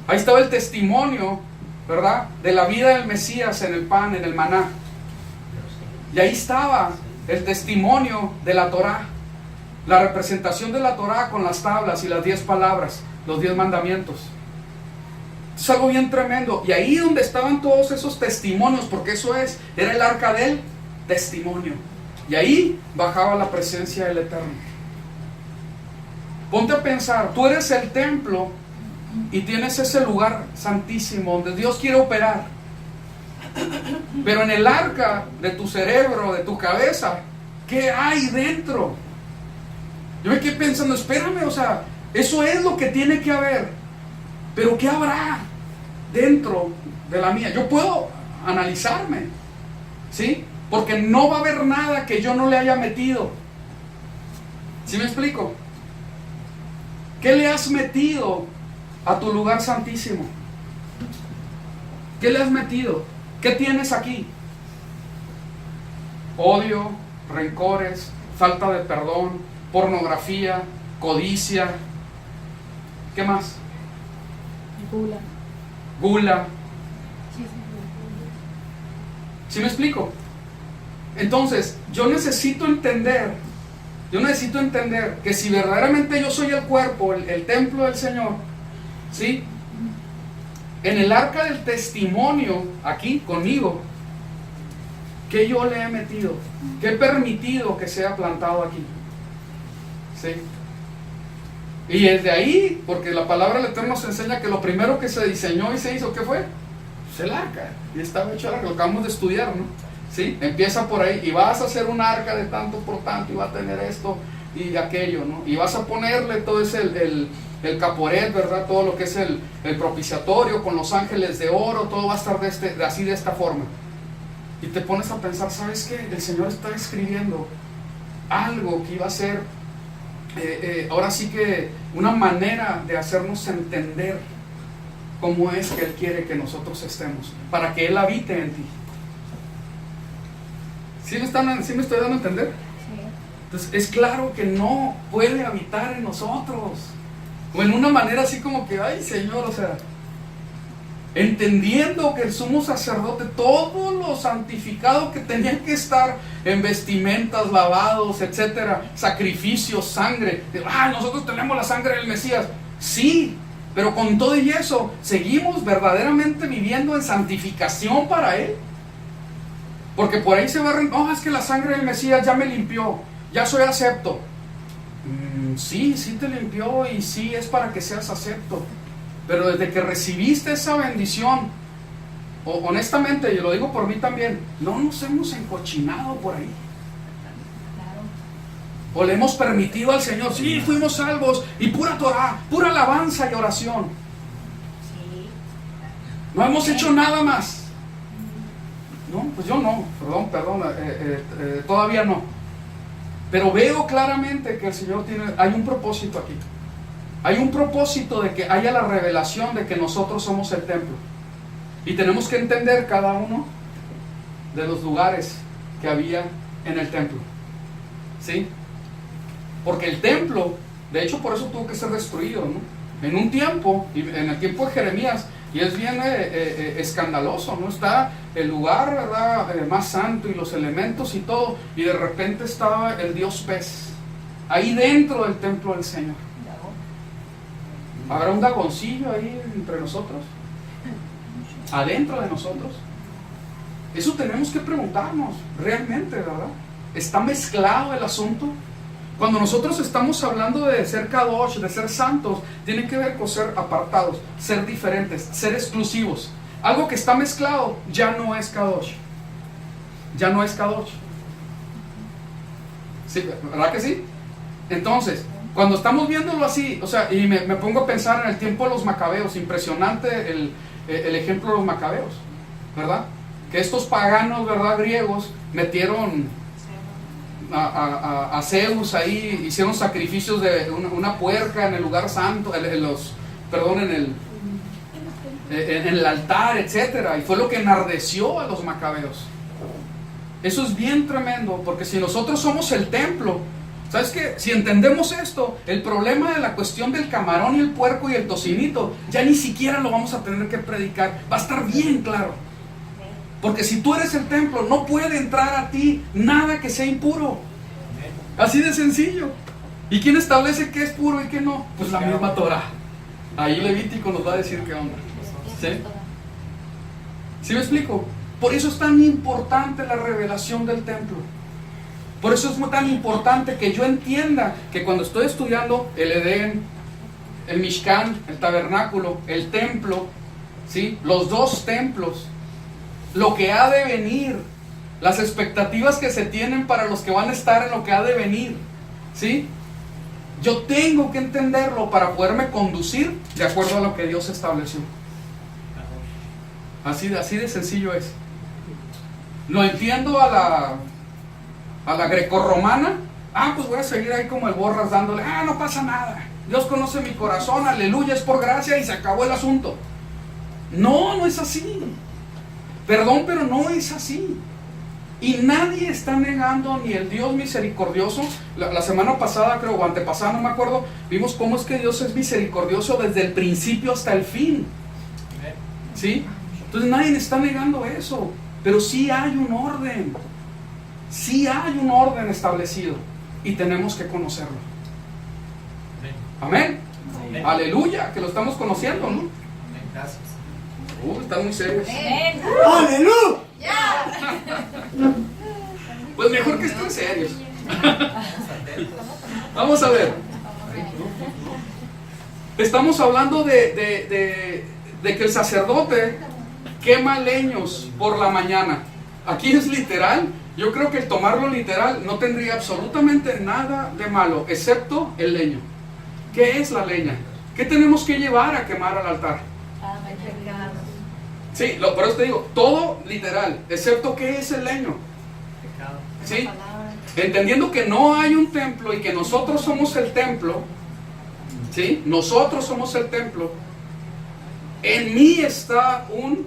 Ahí estaba el testimonio, ¿verdad?, de la vida del Mesías en el pan, en el maná. Y ahí estaba el testimonio de la Torá, la representación de la Torá con las tablas y las 10 palabras, los 10 mandamientos. Es algo bien tremendo. Y ahí donde estaban todos esos testimonios, porque era el arca del testimonio. Y ahí bajaba la presencia del Eterno. Ponte a pensar, tú eres el templo y tienes ese lugar santísimo donde Dios quiere operar. Pero en el arca de tu cerebro, de tu cabeza, ¿qué hay dentro? Yo me quedé pensando, espérame, o sea, eso es lo que tiene que haber. Pero ¿qué habrá dentro de la mía? Yo puedo analizarme, ¿sí? Porque no va a haber nada que yo no le haya metido. ¿Sí me explico? ¿Qué le has metido a tu lugar santísimo? ¿Qué le has metido? ¿Qué tienes aquí? Odio, rencores, falta de perdón, pornografía, codicia. ¿Qué más? Gula. ¿Sí me explico? Entonces, yo necesito entender que si verdaderamente yo soy el cuerpo, el templo del Señor, ¿sí? En el arca del testimonio, aquí conmigo, ¿qué yo le he metido? ¿Qué he permitido que sea plantado aquí? ¿Sí? Y desde ahí, porque la palabra del Eterno nos enseña que lo primero que se diseñó y se hizo, ¿qué fue? Pues el arca. Y estaba hecho el arca, lo acabamos de estudiar, ¿no? ¿Sí? Empieza por ahí, y vas a hacer un arca de tanto por tanto, y va a tener esto y aquello, ¿no? Y vas a ponerle todo ese, el caporet, ¿verdad? Todo lo que es el propiciatorio con los ángeles de oro, todo va a estar así de esta forma. Y te pones a pensar, ¿sabes qué? El Señor está escribiendo algo que iba a ser, ahora sí que una manera de hacernos entender cómo es que Él quiere que nosotros estemos, para que Él habite en ti. ¿Sí me estoy dando a entender? Sí. Entonces es claro que no puede habitar en nosotros, o en una manera así como que, ay Señor, o sea, entendiendo que el sumo sacerdote, todo lo santificado que tenían que estar en vestimentas, lavados, etcétera, sacrificios, sangre, nosotros tenemos la sangre del Mesías, sí, pero con todo y eso, ¿seguimos verdaderamente viviendo en santificación para Él? Porque por ahí se va es que la sangre del Mesías ya me limpió, ya soy acepto. Sí te limpió y sí es para que seas acepto. Pero desde que recibiste esa bendición, honestamente, y lo digo por mí también, no nos hemos encochinado por ahí. ¿O le hemos permitido al Señor? Sí, fuimos salvos y pura Torah, pura alabanza y oración. No hemos hecho nada más. No, pues yo no, perdón, todavía no. Pero veo claramente que el Señor hay un propósito aquí. Hay un propósito de que haya la revelación de que nosotros somos el templo. Y tenemos que entender cada uno de los lugares que había en el templo. ¿Sí? Porque el templo, de hecho por eso tuvo que ser destruido, ¿no? En un tiempo, en el tiempo de Jeremías, y es bien escandaloso, ¿no? Está el lugar, ¿verdad? Más santo y los elementos y todo, y de repente estaba el dios pez ahí dentro del templo del Señor. ¿Habrá un dagoncillo ahí entre nosotros? ¿Adentro de nosotros? Eso tenemos que preguntarnos, realmente, ¿verdad? ¿Está mezclado el asunto? Cuando nosotros estamos hablando de ser kadosh, de ser santos, tiene que ver con ser apartados, ser diferentes, ser exclusivos. Algo que está mezclado ya no es kadosh. Ya no es kadosh. ¿Sí? ¿Verdad que sí? Entonces, cuando estamos viéndolo así, o sea, y me pongo a pensar en el tiempo de los macabeos, impresionante el ejemplo de los macabeos, ¿verdad? Que estos paganos, ¿verdad? Griegos metieron a Zeus ahí, hicieron sacrificios de una puerca en el lugar santo, en el altar, etcétera, y fue lo que enardeció a los macabeos. Eso es bien tremendo, porque si nosotros somos el templo, ¿sabes qué? Si entendemos esto, el problema de la cuestión del camarón y el puerco y el tocinito, ya ni siquiera lo vamos a tener que predicar, va a estar bien claro. Porque si tú eres el templo, no puede entrar a ti nada que sea impuro. Así de sencillo. ¿Y quién establece qué es puro y qué no? Pues la misma Torah. Ahí Levítico nos va a decir qué onda. ¿Sí? ¿Sí me explico? Por eso es tan importante la revelación del templo. Por eso es tan importante que yo entienda que cuando estoy estudiando el Edén, el Mishkan, el tabernáculo, el templo, ¿sí? Los dos templos, lo que ha de venir, las expectativas que se tienen para los que van a estar en lo que ha de venir, ¿sí? Yo tengo que entenderlo para poderme conducir de acuerdo a lo que Dios estableció. Así de sencillo es. Lo entiendo a la grecorromana. Pues voy a seguir ahí como el borras dándole, no pasa nada, Dios conoce mi corazón, aleluya, es por gracia y se acabó el asunto. No es así. Perdón, pero no es así. Y nadie está negando ni el Dios misericordioso. La semana pasada, creo, o antepasada, no me acuerdo, vimos cómo es que Dios es misericordioso desde el principio hasta el fin. ¿Sí? Entonces nadie está negando eso. Pero sí hay un orden. Sí hay un orden establecido. Y tenemos que conocerlo. Amén. Amén. Aleluya, que lo estamos conociendo, ¿no? Gracias. Están muy serios. ¡Aleluya! Pues mejor que estén serios. Vamos a ver. Estamos hablando de que el sacerdote quema leños por la mañana. Aquí es literal. Yo creo que el tomarlo literal no tendría absolutamente nada de malo, excepto el leño. ¿Qué es la leña? ¿Qué tenemos que llevar a quemar al altar? Sí, por eso te digo, todo literal, excepto ¿qué es el leño? ¿Sí? Entendiendo que no hay un templo y que nosotros somos el templo, ¿sí? Nosotros somos el templo. En mí está un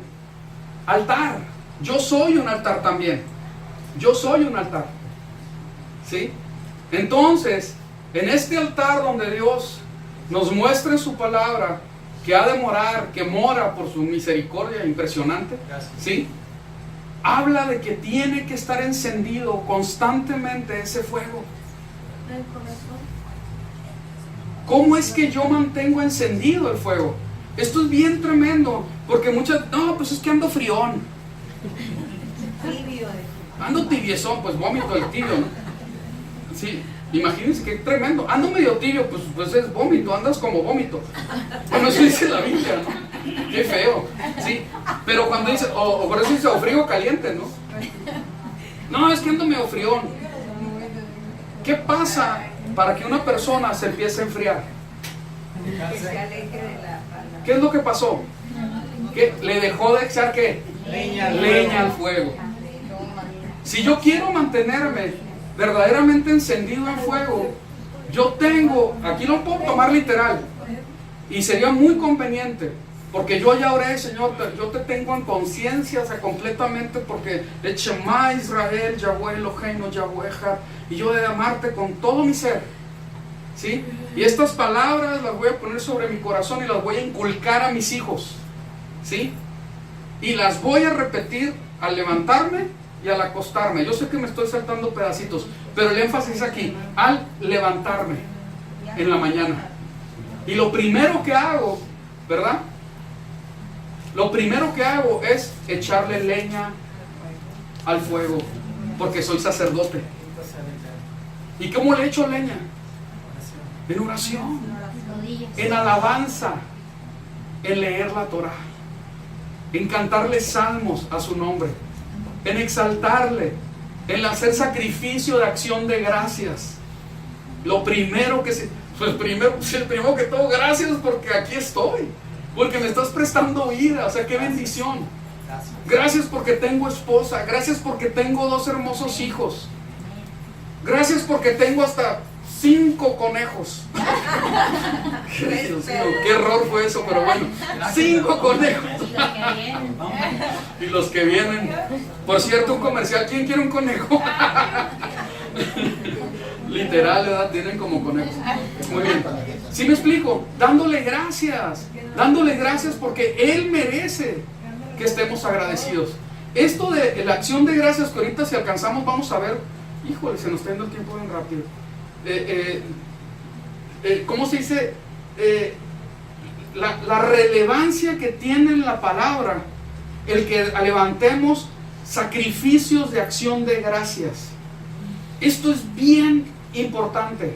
altar. Yo soy un altar también. Yo soy un altar. ¿Sí? Entonces, en este altar donde Dios nos muestra en su palabra que ha de morar, que mora por su misericordia impresionante, ¿sí? Habla de que tiene que estar encendido constantemente ese fuego. ¿Cómo es que yo mantengo encendido el fuego? Esto es bien tremendo, porque pues es que ando frión. Ando tibiezón, pues vómito el tibio, ¿no? Sí, imagínense qué tremendo. Ando medio tibio, pues es vómito, andas como vómito. Bueno, eso dice la Biblia, ¿no? Qué feo, sí. Pero cuando dice, o por eso dice, o frío o caliente, ¿no? No, es que ando medio frión. ¿Qué pasa para que una persona se empiece a enfriar? ¿Qué es lo que pasó? Que le dejó de echar ¿qué? Leña al fuego. Si yo quiero mantenerme verdaderamente encendido en fuego, yo tengo, aquí lo puedo tomar literal, y sería muy conveniente, porque yo ya oré, Señor, yo te tengo en conciencia, o sea, completamente, porque de Shema Israel, Yahweh Eloheinu, Yahweh Echad, y yo de amarte con todo mi ser, ¿sí? Y estas palabras las voy a poner sobre mi corazón y las voy a inculcar a mis hijos, ¿sí? Y las voy a repetir al levantarme y al acostarme. Yo sé que me estoy saltando pedacitos, pero el énfasis es aquí, al levantarme en la mañana. Y lo primero que hago, ¿verdad? Lo primero que hago es echarle leña al fuego, porque soy sacerdote. ¿Y cómo le echo leña? En oración, en alabanza, en leer la Torah, en cantarle salmos a su nombre, en exaltarle, en hacer sacrificio de acción de gracias. Lo primero que el primero que todo, gracias porque aquí estoy, porque me estás prestando vida, o sea, qué bendición. Gracias porque tengo esposa, gracias porque tengo 2 hermosos hijos, gracias porque tengo hasta 5 conejos. Dios mío, qué error fue eso, pero bueno, 5 conejos. Y los que vienen. Por cierto, un comercial, ¿quién quiere un conejo? Literal, ¿verdad? Tienen como conejos. Muy bien. ¿Sí me explico? Dándole gracias porque Él merece que estemos agradecidos. Esto de la acción de gracias que ahorita si alcanzamos vamos a ver, híjole, se nos está yendo el tiempo bien rápido. ¿Cómo se dice? La relevancia que tiene en la palabra el que levantemos sacrificios de acción de gracias. Esto es bien importante.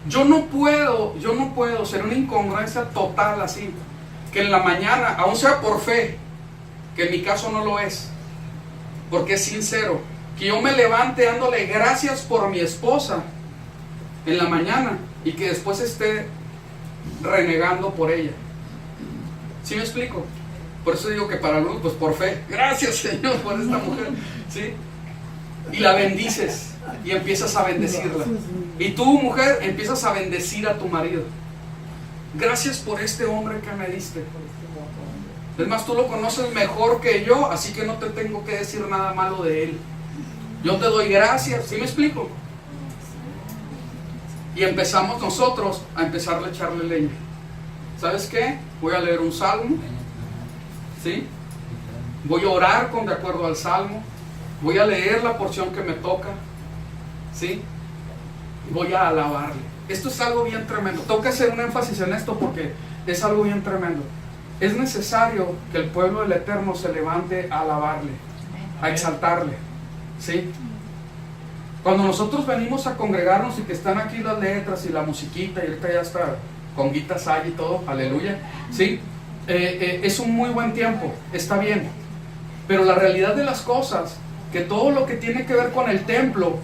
Yo no puedo ser una incongruencia total así, que en la mañana, aún sea por fe, que en mi caso no lo es, porque es sincero, que yo me levante dándole gracias por mi esposa en la mañana y que después esté renegando por ella. ¿Sí me explico? Por eso digo que para algunos, pues por fe, gracias Señor por esta mujer, ¿sí? Y la bendices y empiezas a bendecirla. Y tú, mujer, empiezas a bendecir a tu marido. Gracias por este hombre que me diste. Es más, tú lo conoces mejor que yo, así que no te tengo que decir nada malo de él. Yo te doy gracias, ¿sí me explico? Y empezamos nosotros a empezar a echarle leña. ¿Sabes qué? Voy a leer un salmo, ¿sí? Voy a orar de acuerdo al salmo. Voy a leer la porción que me toca, ¿sí? Voy a alabarle. Esto es algo bien tremendo. Tengo que hacer un énfasis en esto porque es algo bien tremendo. Es necesario que el pueblo del Eterno se levante a alabarle, a exaltarle, ¿sí? Cuando nosotros venimos a congregarnos y que están aquí las letras y la musiquita, y ahorita ya está conguitas hay y todo, aleluya, ¿sí? Es un muy buen tiempo, está bien. Pero la realidad de las cosas, que todo lo que tiene que ver con el templo,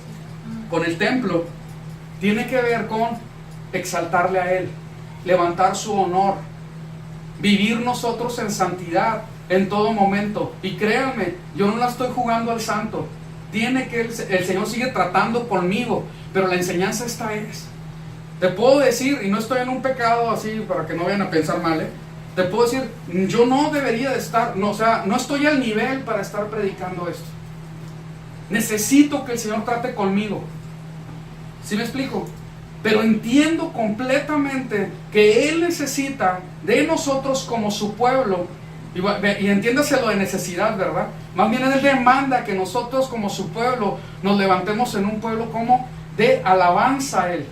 tiene que ver con exaltarle a Él, levantar su honor, vivir nosotros en santidad en todo momento. Y créanme, yo no la estoy jugando al santo. Tiene que el Señor sigue tratando conmigo, pero la enseñanza esta es. Te puedo decir, y no estoy en un pecado así para que no vayan a pensar mal, te puedo decir, yo no debería de estar, no, o sea, no estoy al nivel para estar predicando esto. Necesito que el Señor trate conmigo. ¿Sí me explico? Pero entiendo completamente que Él necesita de nosotros como su pueblo. Y entiéndaselo de necesidad, ¿verdad? Más bien Él demanda que nosotros como su pueblo nos levantemos en un pueblo como de alabanza a Él.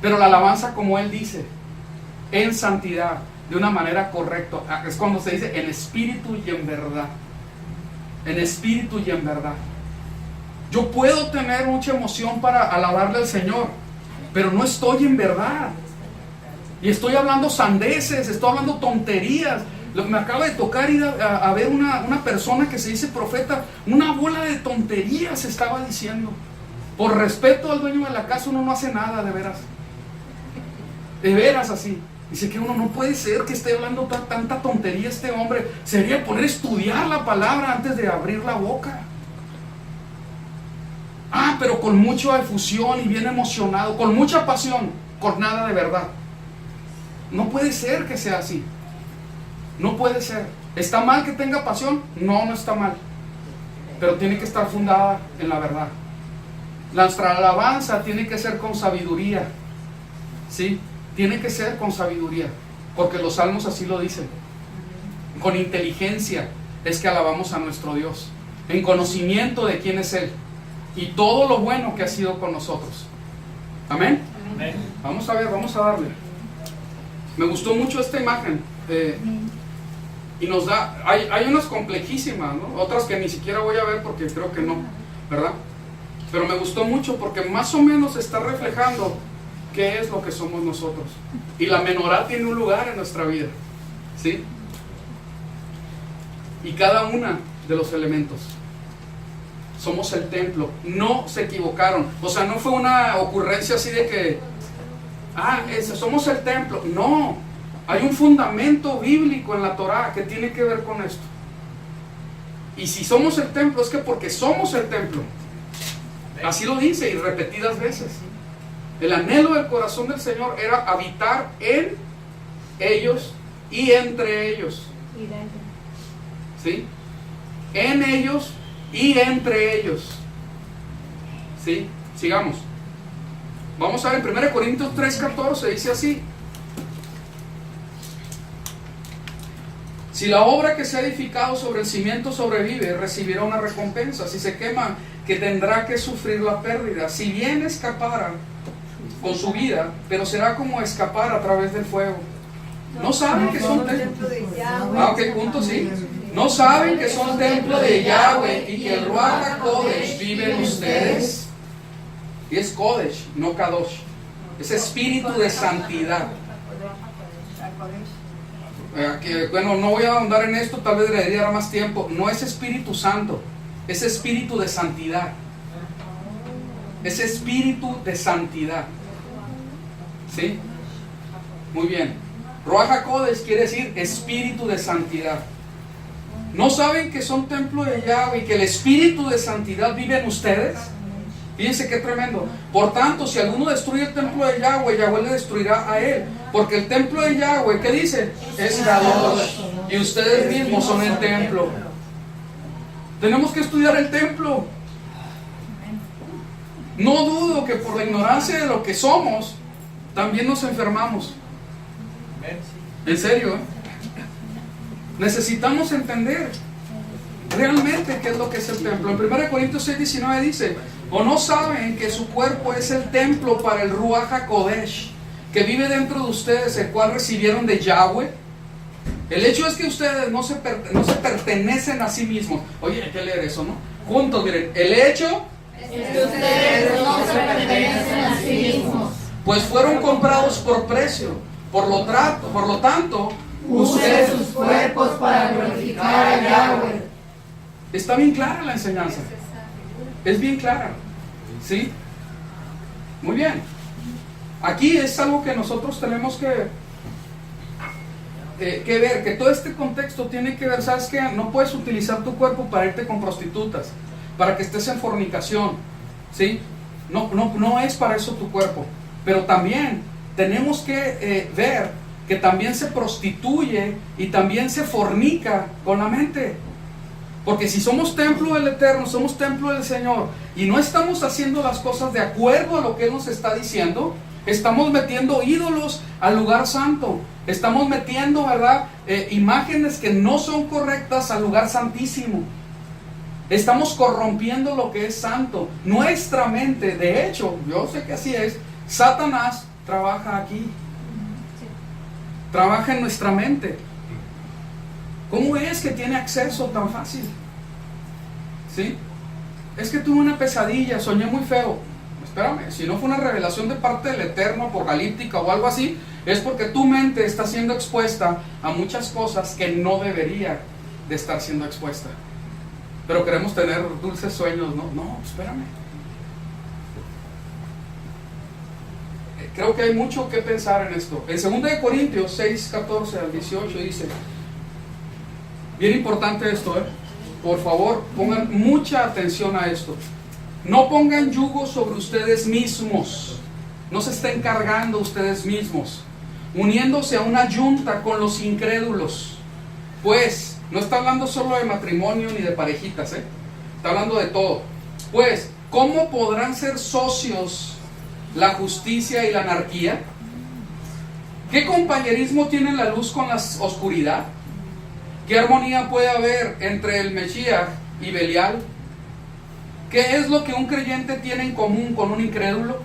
Pero la alabanza como Él dice, en santidad, de una manera correcta. Es cuando se dice en espíritu y en verdad. En espíritu y en verdad. Yo puedo tener mucha emoción para alabarle al Señor, pero no estoy en verdad. Y estoy hablando sandeces, estoy hablando tonterías. Me acaba de tocar ir a ver una persona que se dice profeta, una bola de tonterías estaba diciendo. Por respeto al dueño de la casa uno no hace nada, de veras. De veras así. Dice que uno no puede ser que esté hablando tanta tontería este hombre. Se debería poner a estudiar la palabra antes de abrir la boca. Ah, pero con mucha efusión y bien emocionado, con mucha pasión, con nada de verdad. No puede ser que sea así. No puede ser. ¿Está mal que tenga pasión? No, no está mal. Pero tiene que estar fundada en la verdad. Nuestra alabanza tiene que ser con sabiduría. ¿Sí? Tiene que ser con sabiduría. Porque los salmos así lo dicen. Con inteligencia es que alabamos a nuestro Dios. En conocimiento de quién es Él. Y todo lo bueno que ha sido con nosotros. ¿Amén? Amén. Vamos a ver, vamos a darle. Me gustó mucho esta imagen. Y nos da, hay unas complejísimas, ¿no? Otras que ni siquiera voy a ver porque creo que no, ¿verdad? Pero me gustó mucho porque más o menos está reflejando qué es lo que somos nosotros. Y la menorá tiene un lugar en nuestra vida, ¿sí? Y cada una de los elementos. Somos el templo. No se equivocaron. O sea, no fue una ocurrencia así de que somos el templo. No, hay un fundamento bíblico en la Torá que tiene que ver con esto. Y si somos el templo es que porque somos el templo. Así lo dice y repetidas veces. El anhelo del corazón del Señor era habitar en ellos y entre ellos. ¿Sí? En ellos y entre ellos. ¿Sí? Sigamos. Vamos a ver, en 1 Corintios 3:14 dice así: si la obra que se ha edificado sobre el cimiento sobrevive, recibirá una recompensa. Si se quema, que tendrá que sufrir la pérdida. Si bien escapara con su vida, pero será como escapar a través del fuego. ¿No saben que son templo de Yahweh? Ah, ok, punto, sí. ¿No saben que son templo de Yahweh y que el Ruach HaKodesh vive en ustedes? Y es Kodesh, no Kadosh. Es espíritu de santidad. Bueno, no voy a ahondar en esto, tal vez le daría más tiempo. No es Espíritu Santo, es espíritu de santidad. Es espíritu de santidad. ¿Sí? Muy bien. Ruach HaKodesh quiere decir espíritu de santidad. ¿No saben que son templo de Yahweh y que el espíritu de santidad vive en ustedes? Fíjense qué tremendo. Por tanto, si alguno destruye el templo de Yahweh, Yahweh le destruirá a él. Porque el templo de Yahweh, ¿qué dice? Es Kadosh. Y ustedes mismos son el templo. Tenemos que estudiar el templo. No dudo que por la ignorancia de lo que somos, también nos enfermamos. En serio, ¿eh? Necesitamos entender realmente qué es lo que es el templo. En 1 Corintios 6:19 dice: ¿o no saben que su cuerpo es el templo para el Ruach HaKodesh que vive dentro de ustedes, el cual recibieron de Yahweh? El hecho es que ustedes no se pertenecen a sí mismos. Oye, hay que leer eso, ¿no? Juntos, miren. El hecho es que ustedes no se pertenecen a sí mismos, pues fueron comprados por precio. Por lo tanto, usen sus cuerpos para glorificar a Yahweh. Está bien clara la enseñanza. Es bien clara. ¿Sí? Muy bien. Aquí es algo que nosotros tenemos que ver, que todo este contexto tiene que ver. ¿Sabes qué? No puedes utilizar tu cuerpo para irte con prostitutas, para que estés en fornicación. ¿Sí? No es para eso tu cuerpo. Pero también tenemos que ver que también se prostituye y también se fornica con la mente. Porque si somos templo del Eterno, somos templo del Señor, y no estamos haciendo las cosas de acuerdo a lo que Él nos está diciendo, estamos metiendo ídolos al lugar santo. Estamos metiendo, ¿verdad?, imágenes que no son correctas al lugar santísimo. Estamos corrompiendo lo que es santo. Nuestra mente, de hecho, yo sé que así es, Satanás trabaja aquí. Trabaja en nuestra mente. ¿Cómo es que tiene acceso tan fácil? ¿Sí? Es que tuve una pesadilla, soñé muy feo. Espérame, si no fue una revelación de parte del Eterno, apocalíptica o algo así, es porque tu mente está siendo expuesta a muchas cosas que no debería de estar siendo expuesta. Pero queremos tener dulces sueños, ¿no? No, espérame. creo que hay mucho que pensar en esto. En 2 de Corintios 6, 14 al 18 dice, bien importante esto, por favor, pongan mucha atención a esto. No pongan yugo sobre ustedes mismos, no se estén cargando ustedes mismos, uniéndose a una yunta con los incrédulos. Pues, no está hablando solo de matrimonio ni de parejitas, está hablando de todo. Pues, ¿cómo podrán ser socios la justicia y la anarquía? ¿Qué compañerismo tiene la luz con la oscuridad? ¿Qué armonía puede haber entre el Mesías y Belial? ¿Qué es lo que un creyente tiene en común con un incrédulo?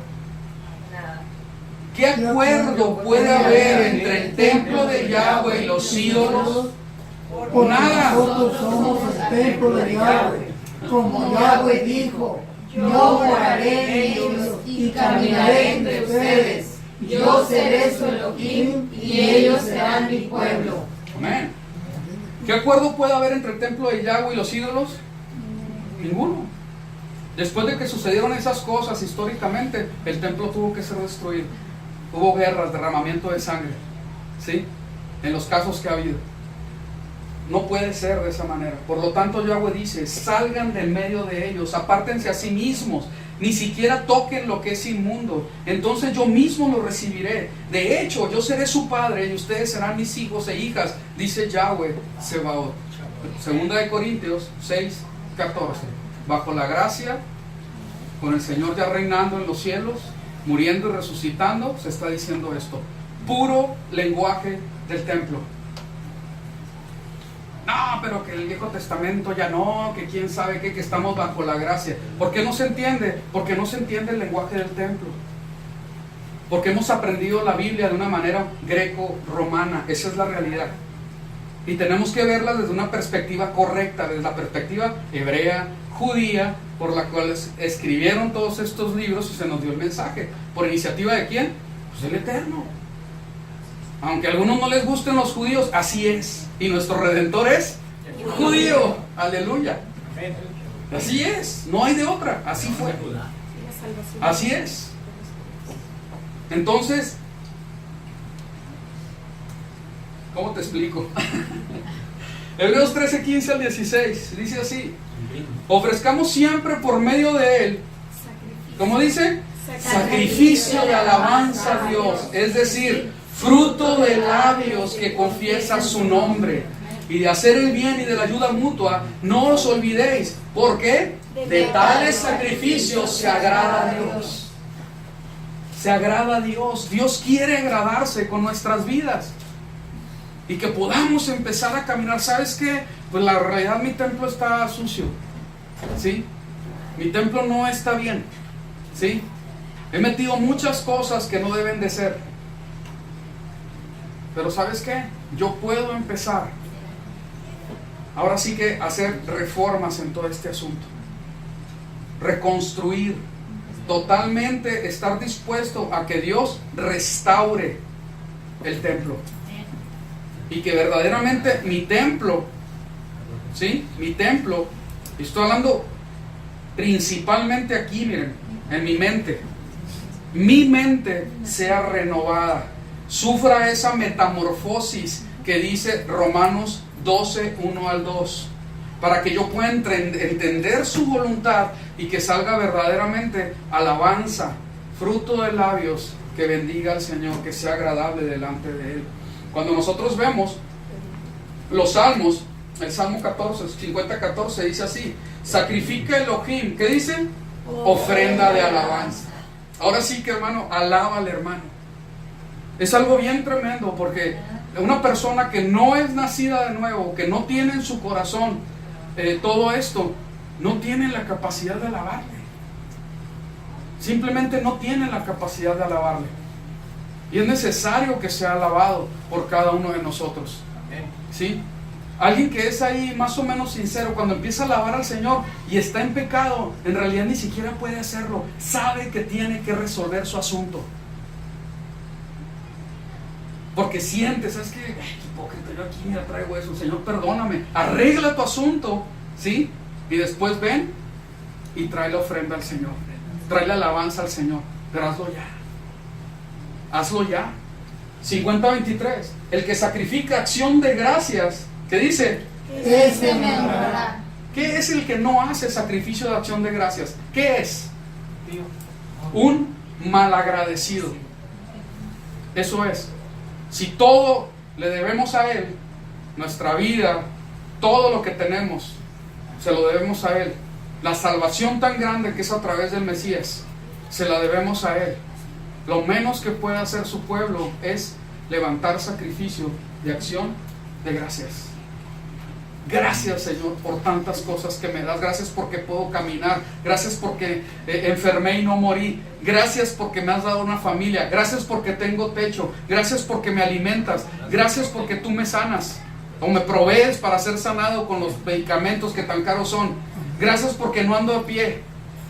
¿Qué acuerdo puede haber entre el templo de Yahweh y los ídolos? Porque Nada. nosotros somos el templo de Yahweh. Como Yahweh dijo, yo moraré en ellos y caminaré entre ustedes. Yo seré su Elohim y ellos serán mi pueblo. Amén. ¿Qué acuerdo puede haber entre el templo de Yahweh y los ídolos? Ninguno. Después de que sucedieron esas cosas históricamente, el templo tuvo que ser destruido. Hubo guerras, derramamiento de sangre, ¿sí? En los casos que ha habido. No puede ser de esa manera. Por lo tanto, Yahweh dice, salgan del medio de ellos, apártense a sí mismos, ni siquiera toquen lo que es inmundo. Entonces yo mismo los recibiré. De hecho, yo seré su padre y ustedes serán mis hijos e hijas, dice Yahweh Sebaot. 2 de Corintios 6, 14. Bajo la gracia, con el Señor ya reinando en los cielos, muriendo y resucitando, se está diciendo esto. Puro lenguaje del templo. No, pero que el Viejo Testamento ya no, que quién sabe qué, que estamos bajo la gracia. ¿Por qué no se entiende? Porque no se entiende el lenguaje del templo. Porque hemos aprendido la Biblia de una manera greco-romana. Esa es la realidad. Y tenemos que verla desde una perspectiva correcta, desde la perspectiva hebrea, judía, por la cual escribieron todos estos libros y se nos dio el mensaje. ¿Por iniciativa de quién? Pues el Eterno. Aunque a algunos no les gusten los judíos, así es. Y nuestro Redentor es judío. Aleluya. Así es. No hay de otra. Así fue. Así es. Entonces, ¿cómo te explico? Hebreos 13, 15 al 16 dice así: ofrezcamos siempre por medio de él, ¿cómo dice? Sacrificio de alabanza a Dios, es decir, fruto de labios que confiesan su nombre. Y de hacer el bien y de la ayuda mutua, no os olvidéis. ¿Por qué? De tales sacrificios se agrada a Dios. Se agrada a Dios. Dios quiere agradarse con nuestras vidas. Y que podamos empezar a caminar. ¿Sabes qué? Pues la realidad, mi templo está sucio, ¿sí? Mi templo no está bien, ¿sí? He metido muchas cosas que no deben de ser. Pero ¿sabes qué? Yo puedo empezar ahora sí que hacer reformas en todo este asunto. Reconstruir. Totalmente estar dispuesto a que Dios restaure el templo. Y que verdaderamente mi templo, ¿sí? Mi templo, estoy hablando principalmente aquí, miren, en mi mente sea renovada, sufra esa metamorfosis que dice Romanos 12, 1 al 2, para que yo pueda entender su voluntad y que salga verdaderamente alabanza, fruto de labios que bendiga al Señor, que sea agradable delante de Él. Cuando nosotros vemos los salmos, el Salmo 50-14 dice así: sacrifica Elohim, ¿qué dice? Ofrenda de alabanza. Ahora sí que, hermano, alaba al hermano. Es algo bien tremendo, porque una persona que no es nacida de nuevo, que no tiene en su corazón todo esto, no tiene la capacidad de alabarle. Simplemente no tiene la capacidad de alabarle. Y es necesario que sea alabado por cada uno de nosotros, ¿sí? Alguien que es ahí más o menos sincero, cuando empieza a alabar al Señor y está en pecado, en realidad ni siquiera puede hacerlo. Sabe que tiene que resolver su asunto. Porque siente, ¿sabes qué? Ay, hipócrita, yo aquí me traigo eso. Señor, perdóname, arregla tu asunto, ¿sí? Y después ven y trae la ofrenda al Señor. Trae la alabanza al Señor. Pero hazlo ya. hazlo ya. 50:23. El que sacrifica acción de gracias, ¿qué dice? Ese me honrará. ¿Qué es el que no hace sacrificio de acción de gracias? ¿Qué es? Un malagradecido. Eso es. Si todo le debemos a Él, nuestra vida, todo lo que tenemos, se lo debemos a Él. La salvación tan grande que es a través del Mesías, se la debemos a Él. Lo menos que puede hacer su pueblo es levantar sacrificio de acción de gracias. Gracias, Señor, por tantas cosas que me das. Gracias porque puedo caminar. Gracias porque enfermé y no morí. Gracias porque me has dado una familia. Gracias porque tengo techo. Gracias porque me alimentas. Gracias porque tú me sanas o me provees para ser sanado con los medicamentos que tan caros son. Gracias porque no ando a pie.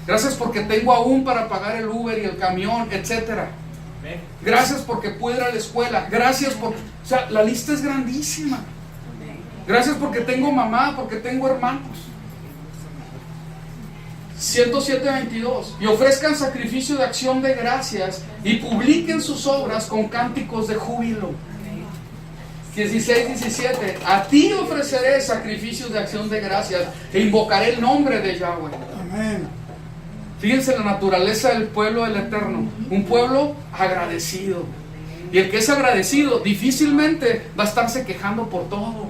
Gracias porque tengo aún para pagar el Uber y el camión, etcétera. Gracias porque puedo ir a la escuela. Gracias por... O sea, la lista es grandísima. Gracias porque tengo mamá, porque tengo hermanos. 107:22. Y ofrezcan sacrificio de acción de gracias y publiquen sus obras con cánticos de júbilo. 16:17. A ti ofreceré sacrificios de acción de gracias e invocaré el nombre de Yahweh. Amén. Fíjense la naturaleza del pueblo del Eterno. Un pueblo agradecido. Y el que es agradecido difícilmente va a estarse quejando por todo.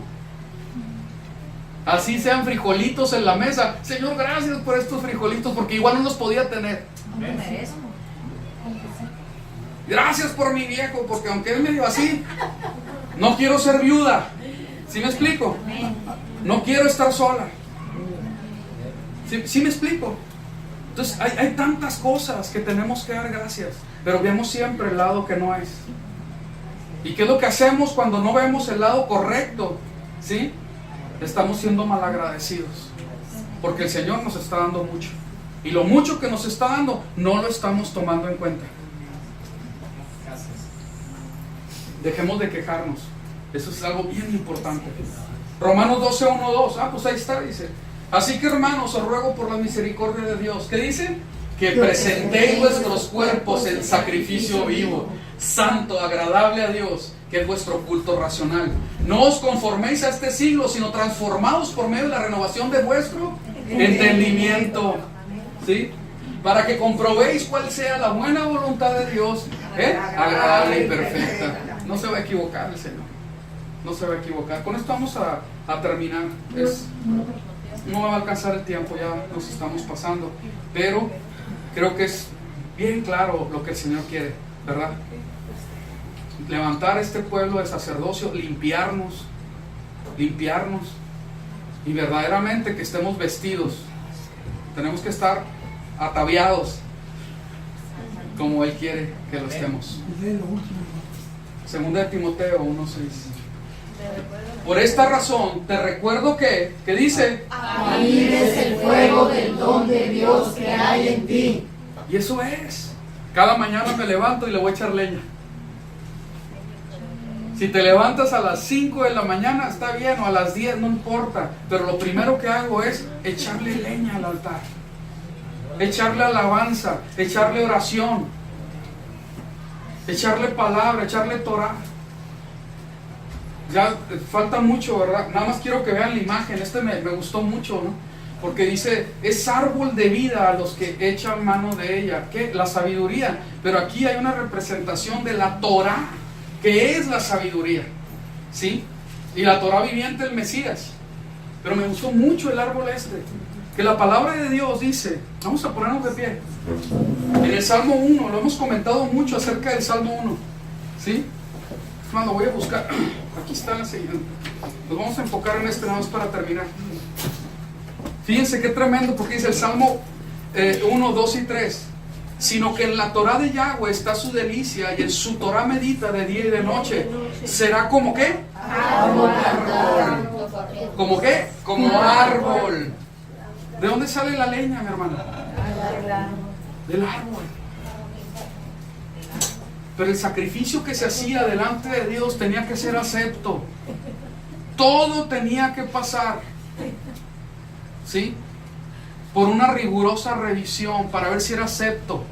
Así sean frijolitos en la mesa. Señor, gracias por estos frijolitos, porque igual no los podía tener. Gracias por mi viejo, porque aunque es medio así, no quiero ser viuda. ¿Sí me explico? No quiero estar sola. ¿Sí me explico? Entonces hay tantas cosas que tenemos que dar gracias, pero vemos siempre el lado que no es. ¿Y qué es lo que hacemos cuando no vemos el lado correcto? ¿Sí? Estamos siendo malagradecidos, porque el Señor nos está dando mucho, y lo mucho que nos está dando no lo estamos tomando en cuenta. Dejemos de quejarnos. Eso es algo bien importante. Romanos 12:1-2. Pues ahí está, dice: así que, hermanos, os ruego por la misericordia de Dios. ¿Qué dice? Que presentéis vuestros cuerpos en sacrificio vivo, santo, agradable a Dios, que es vuestro culto racional. No os conforméis a este siglo, sino transformaos por medio de la renovación de vuestro entendimiento, ¿sí? Para que comprobéis cuál sea la buena voluntad de Dios, agradable y perfecta. No se va a equivocar el Señor, no se va a equivocar. Con esto vamos a terminar. No va a alcanzar el tiempo, ya nos estamos pasando, pero creo que es bien claro lo que el Señor quiere, ¿verdad? Levantar este pueblo de sacerdocio, limpiarnos y verdaderamente que estemos vestidos. Tenemos que estar ataviados como Él quiere que lo estemos. Segunda de Timoteo 1:6. Por esta razón te recuerdo que dice: avives el fuego del don de Dios que hay en ti. Y eso es. Cada mañana me levanto y le voy a echar leña. Si te levantas a las 5 de la mañana, está bien, o a las 10, no importa. Pero lo primero que hago es echarle leña al altar. Echarle alabanza, echarle oración, echarle palabra, echarle Torah. Ya falta mucho, ¿verdad? Nada más quiero que vean la imagen. Me gustó mucho, ¿no? Porque dice: es árbol de vida a los que echan mano de ella. ¿Qué? La sabiduría. Pero aquí hay una representación de la Torah, que es la sabiduría, ¿sí? Y la Torah viviente, el Mesías. Pero me gustó mucho el árbol que la palabra de Dios dice, vamos a ponernos de pie, en el Salmo 1, lo hemos comentado mucho acerca del Salmo 1, ¿sí? Más lo voy a buscar, aquí está la siguiente. Nos vamos a enfocar en nada más para terminar. Fíjense qué tremendo, porque dice el Salmo 1, 2 y 3: sino que en la Torah de Yahweh está su delicia, y en su Torah medita de día y de noche. Será como ¿qué? Árbol. ¿Como qué? Como árbol. ¿De dónde sale la leña, mi hermana? Del árbol. Pero el sacrificio que se hacía delante de Dios tenía que ser acepto. Todo tenía que pasar, ¿sí?, por una rigurosa revisión para ver si era acepto.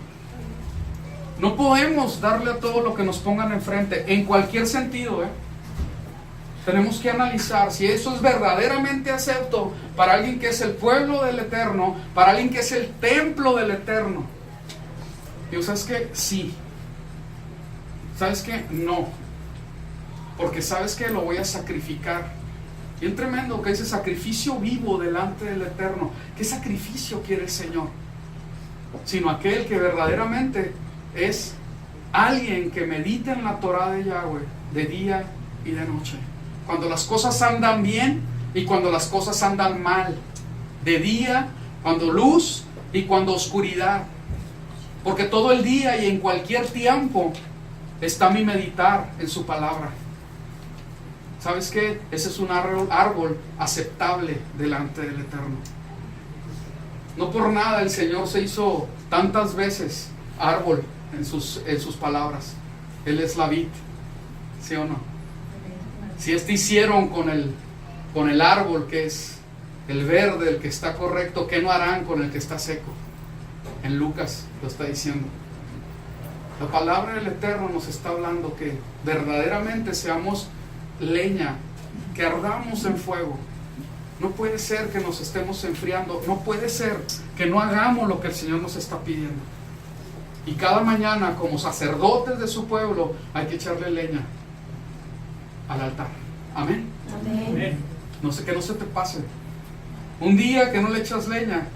No podemos darle a todo lo que nos pongan enfrente, en cualquier sentido, Tenemos que analizar si eso es verdaderamente acepto para alguien que es el pueblo del Eterno, para alguien que es el templo del Eterno. Y ¿sabes qué? Sí. ¿Sabes qué? No. Porque ¿sabes qué? Lo voy a sacrificar. Bien tremendo que ese sacrificio vivo delante del Eterno. ¿Qué sacrificio quiere el Señor? Sino aquel que verdaderamente es alguien que medita en la Torah de Yahweh de día y de noche. Cuando las cosas andan bien y cuando las cosas andan mal. De día, cuando luz y cuando oscuridad. Porque todo el día y en cualquier tiempo está mi meditar en su palabra. ¿Sabes qué? Ese es un árbol aceptable delante del Eterno. No por nada el Señor se hizo tantas veces árbol en sus palabras. Él es la vid, ¿sí o no? Si hicieron con el árbol que es el verde, el que está correcto, ¿qué no harán con el que está seco? En Lucas lo está diciendo. La palabra del Eterno nos está hablando que verdaderamente seamos leña, que ardamos en fuego. No puede ser que nos estemos enfriando, no puede ser que no hagamos lo que el Señor nos está pidiendo. Y cada mañana, como sacerdotes de su pueblo, hay que echarle leña al altar. Amén. Amén. No sé, que no se te pase. Un día que no le echas leña,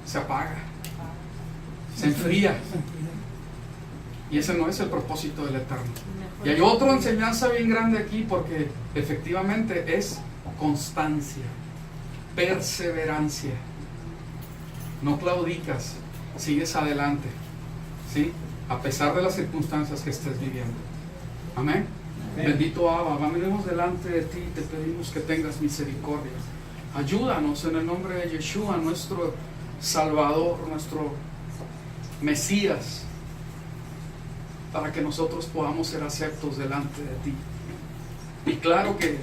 se apaga, se enfría. Y ese no es el propósito del Eterno. Y hay otra enseñanza bien grande aquí, porque efectivamente es constancia, perseverancia. No claudicas, sigues adelante, ¿sí? A pesar de las circunstancias que estés viviendo. Amén. Amén. Bendito Abba, venimos delante de ti y te pedimos que tengas misericordia. Ayúdanos en el nombre de Yeshua, nuestro Salvador, nuestro Mesías, para que nosotros podamos ser aceptos delante de ti. Y claro que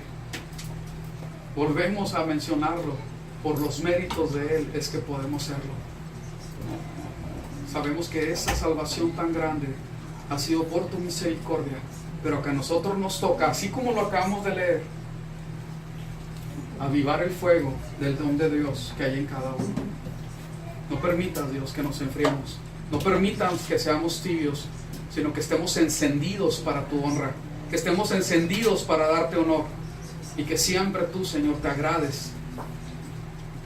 volvemos a mencionarlo, por los méritos de Él es que podemos serlo. Sabemos que esa salvación tan grande ha sido por tu misericordia, pero que a nosotros nos toca, así como lo acabamos de leer, avivar el fuego del don de Dios que hay en cada uno. No permitas, Dios, que nos enfriemos. No permitas que seamos tibios, sino que estemos encendidos para tu honra, que estemos encendidos para darte honor, y que siempre tú, Señor, te agrades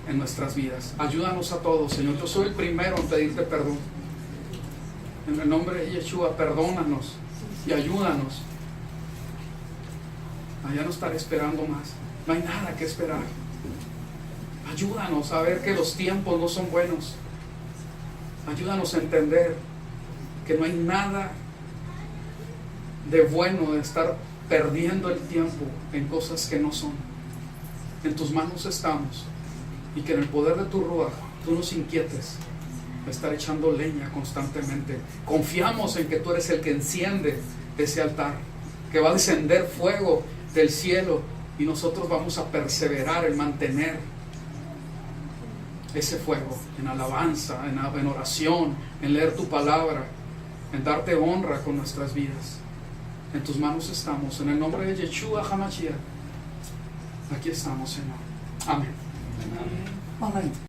en nuestras vidas. Ayúdanos a todos, Señor. Yo soy el primero en pedirte perdón. En el nombre de Yeshua, perdónanos y ayúdanos a ya no estar esperando más. No hay nada que esperar. Ayúdanos a ver que los tiempos no son buenos. Ayúdanos a entender que no hay nada de bueno de estar perdiendo el tiempo en cosas que no son. En tus manos estamos, y que en el poder de tu Ruach tú nos inquietes a estar echando leña constantemente. Confiamos en que tú eres el que enciende ese altar, que va a descender fuego del cielo, y nosotros vamos a perseverar en mantener ese fuego en alabanza, en oración, en leer tu palabra, en darte honra con nuestras vidas. En tus manos estamos, en el nombre de Yeshua HaMashiach. Aquí estamos, Señor. Amén. Amén.